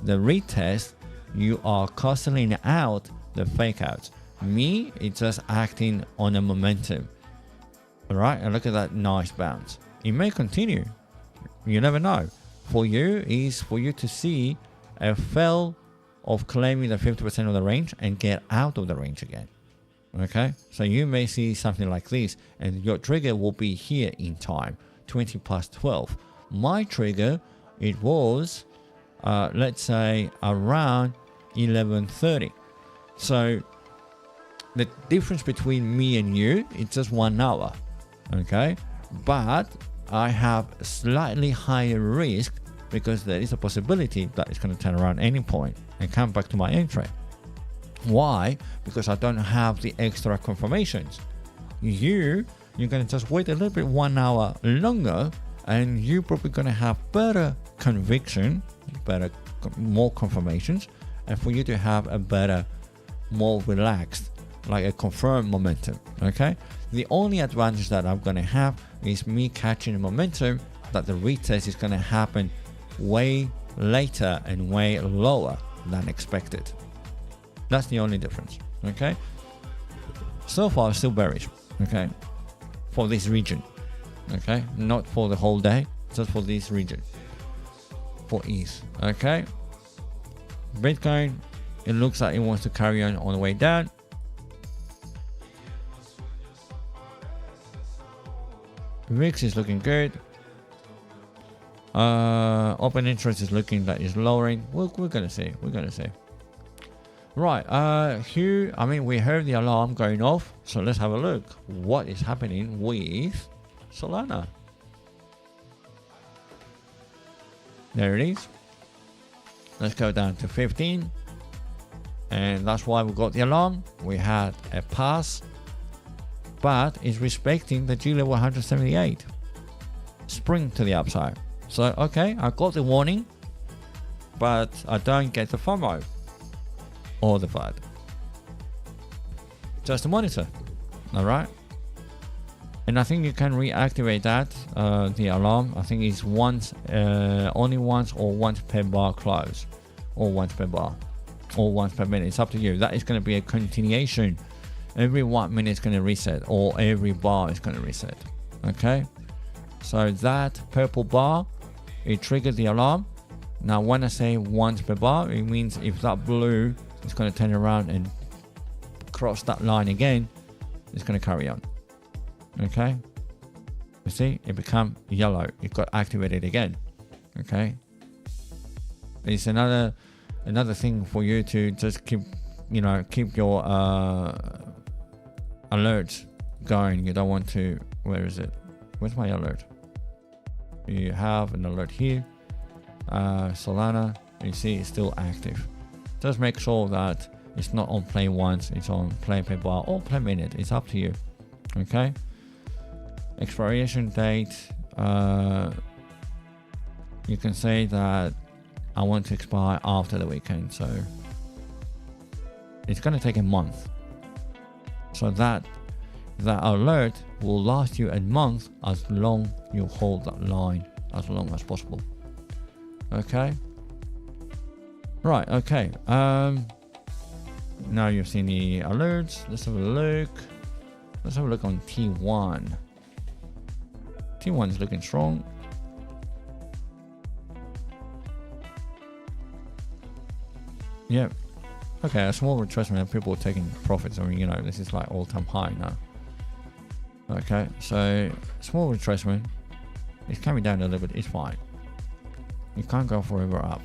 the retest, you are canceling out the fake outs. Me, it's just acting on a momentum. All right, and look at that nice bounce. It may continue. You never know. For you is for you to see a fail of claiming the 50% of the range and get out of the range again. Okay, so you may see something like this, and your trigger will be here in time, 20 past 12. My trigger, it was let's say around 11:30. So the difference between me and you, it's just 1 hour. Okay, but I have slightly higher risk because there is a possibility that it's going to turn around any point and come back to my entry. Why? Because I don't have the extra confirmations. You're going to just wait a little bit, 1 hour longer, and you're probably going to have better conviction, more confirmations, and for you to have a better, more relaxed, like a confirmed momentum. Okay, the only advantage that I'm going to have is me catching a momentum that the retest is going to happen way later and way lower than expected. That's the only difference. Okay, so far still bearish. Okay, for this region. Okay, not for the whole day, just for this region, for ETH. Okay, Bitcoin, it looks like it wants to carry on the way down. VIX is looking good. Open interest is looking like it's lowering. We're gonna see. Right. Here, I mean, we heard the alarm going off, so let's have a look. What is happening with Solana? There it is. Let's go down to 15, and that's why we got the alarm. We had a pass, but it's respecting the G level 178. Spring to the upside. So okay, I got the warning, but I don't get the FOMO or the FUD. Just a monitor. All right. And I think you can reactivate that, the alarm. I think it's once, only once, or once per bar close, or once per bar, or once per minute. It's up to you. That is going to be a continuation. Every 1 minute is going to reset, or every bar is going to reset. Okay. So that purple bar, it triggered the alarm. Now, when I say once per bar, it means if that blue is going to turn around and cross that line again, it's going to carry on. Okay, you see, it become yellow. It got activated again. Okay, it's another thing for you to just keep your alerts going. You don't want to. Where is it? Where's my alert? You have an alert here. Solana, you see, it's still active. Just make sure that it's not on play once. It's on play per bar or play minute. It's up to you. Okay. Expiration date, you can say that I want to expire after the weekend, so it's going to take a month. So that alert will last you a month as long you hold that line as long as possible. Okay. Right. Okay. Now you've seen the alerts. Let's have a look. Let's have a look on T1. T1 is looking strong. Yep. Okay, a small retracement. People are taking profits. I mean, you know, this is like all-time high now. Okay, so small retracement. It's coming down a little bit. It's fine. You can't go forever up.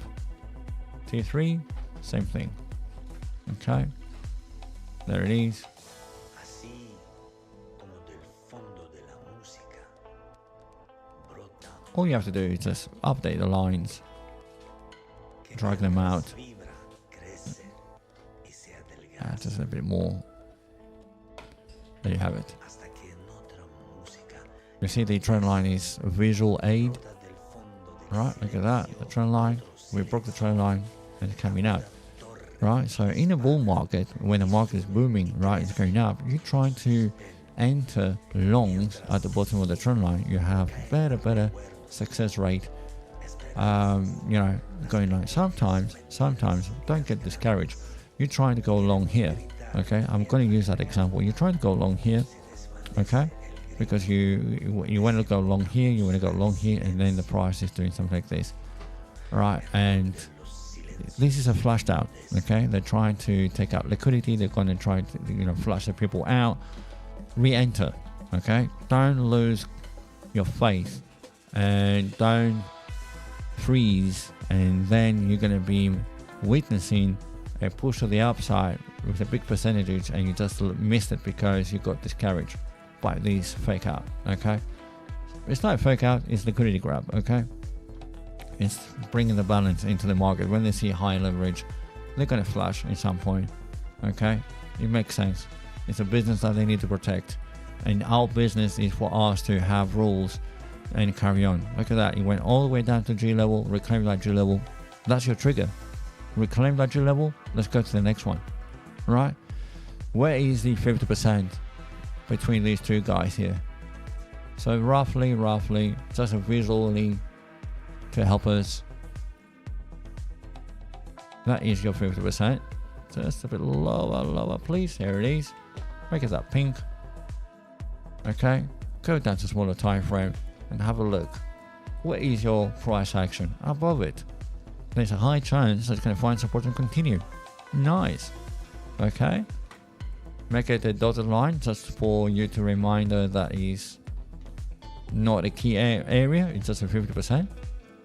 T3, same thing. Okay, there it is. All you have to do is just update the lines, drag them out, just a bit more. There you have it. You see the trend line is a visual aid, right? Look at that, the trend line. We broke the trend line and it's coming out, right? So in a bull market, when the market is booming, right, it's going up, you're trying to enter longs at the bottom of the trend line. You have better success rate, you know, going long. Sometimes don't get discouraged. You're trying to go long here, okay? I'm going to use that example. You're trying to go long here, okay? Because you want to go long here, you want to go long here, and then the price is doing something like this, right? And this is a flush down, okay? They're trying to take out liquidity. They're going to try to, you know, flush the people out, re-enter, okay? Don't lose your faith and don't freeze, and then you're going to be witnessing a push to the upside with a big percentage, and you just missed it because you got discouraged by these fake out, okay? It's not fake out, it's liquidity grab, okay? It's bringing the balance into the market. When they see high leverage, they're going to flush at some point, okay? It makes sense. It's a business that they need to protect, and our business is for us to have rules and carry on. Look at that, it went all the way down to G level, reclaim that G level. That's your trigger. Reclaim that G level, let's go to the next one, right? Where is the 50% between these two guys here? So roughly, just visually to help us, that is your 50%. Just a bit lower, please. There it is. Make it that pink. Okay, go down to smaller time frame and have a look. What is your price action above it? There's a high chance that it's going to find support and continue. Nice. Okay, make it a dotted line just for you to reminder that is not a key area. It's just a 50%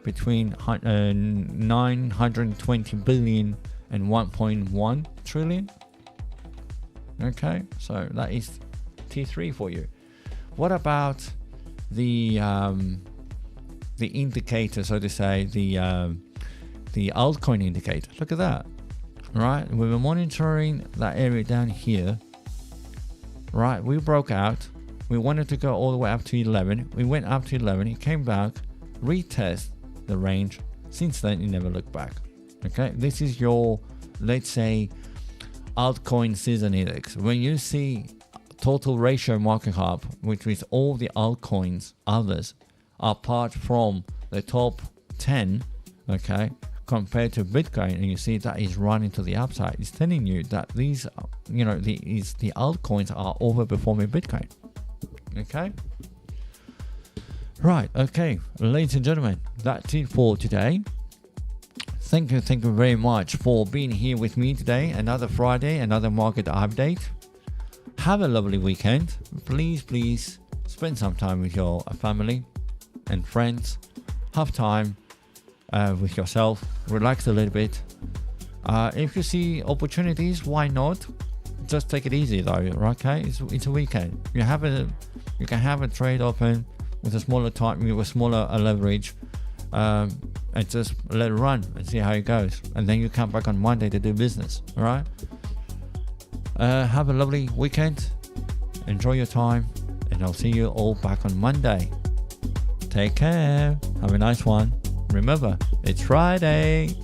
between 920 billion and 1.1 trillion. Okay, so that is T3 for you. What about the indicator, so to say, the altcoin indicator? Look at that, right? We were monitoring that area down here, right? We broke out. We wanted to go all the way up to 11. We went up to 11. It came back, retest the range. Since then, it never looked back. Okay, this is your, let's say, altcoin season index. When you see total ratio market cap, which is all the altcoins, others, apart from the top 10, okay, compared to Bitcoin, and you see that is running to the upside, it's telling you that these, you know, the altcoins are overperforming Bitcoin. Okay, right. Okay, ladies and gentlemen, that's it for today. Thank you very much for being here with me today. Another Friday, another market update. Have a lovely weekend. Please spend some time with your family and friends. Have time with yourself. Relax a little bit. If you see opportunities, why not? Just take it easy though, okay? It's a weekend. You can have a trade open with a smaller time, with a smaller leverage, and just let it run and see how it goes. And then you come back on Monday to do business. All right. Have a lovely weekend. Enjoy your time, and I'll see you all back on Monday. Take care. Have a nice one. Remember, it's Friday.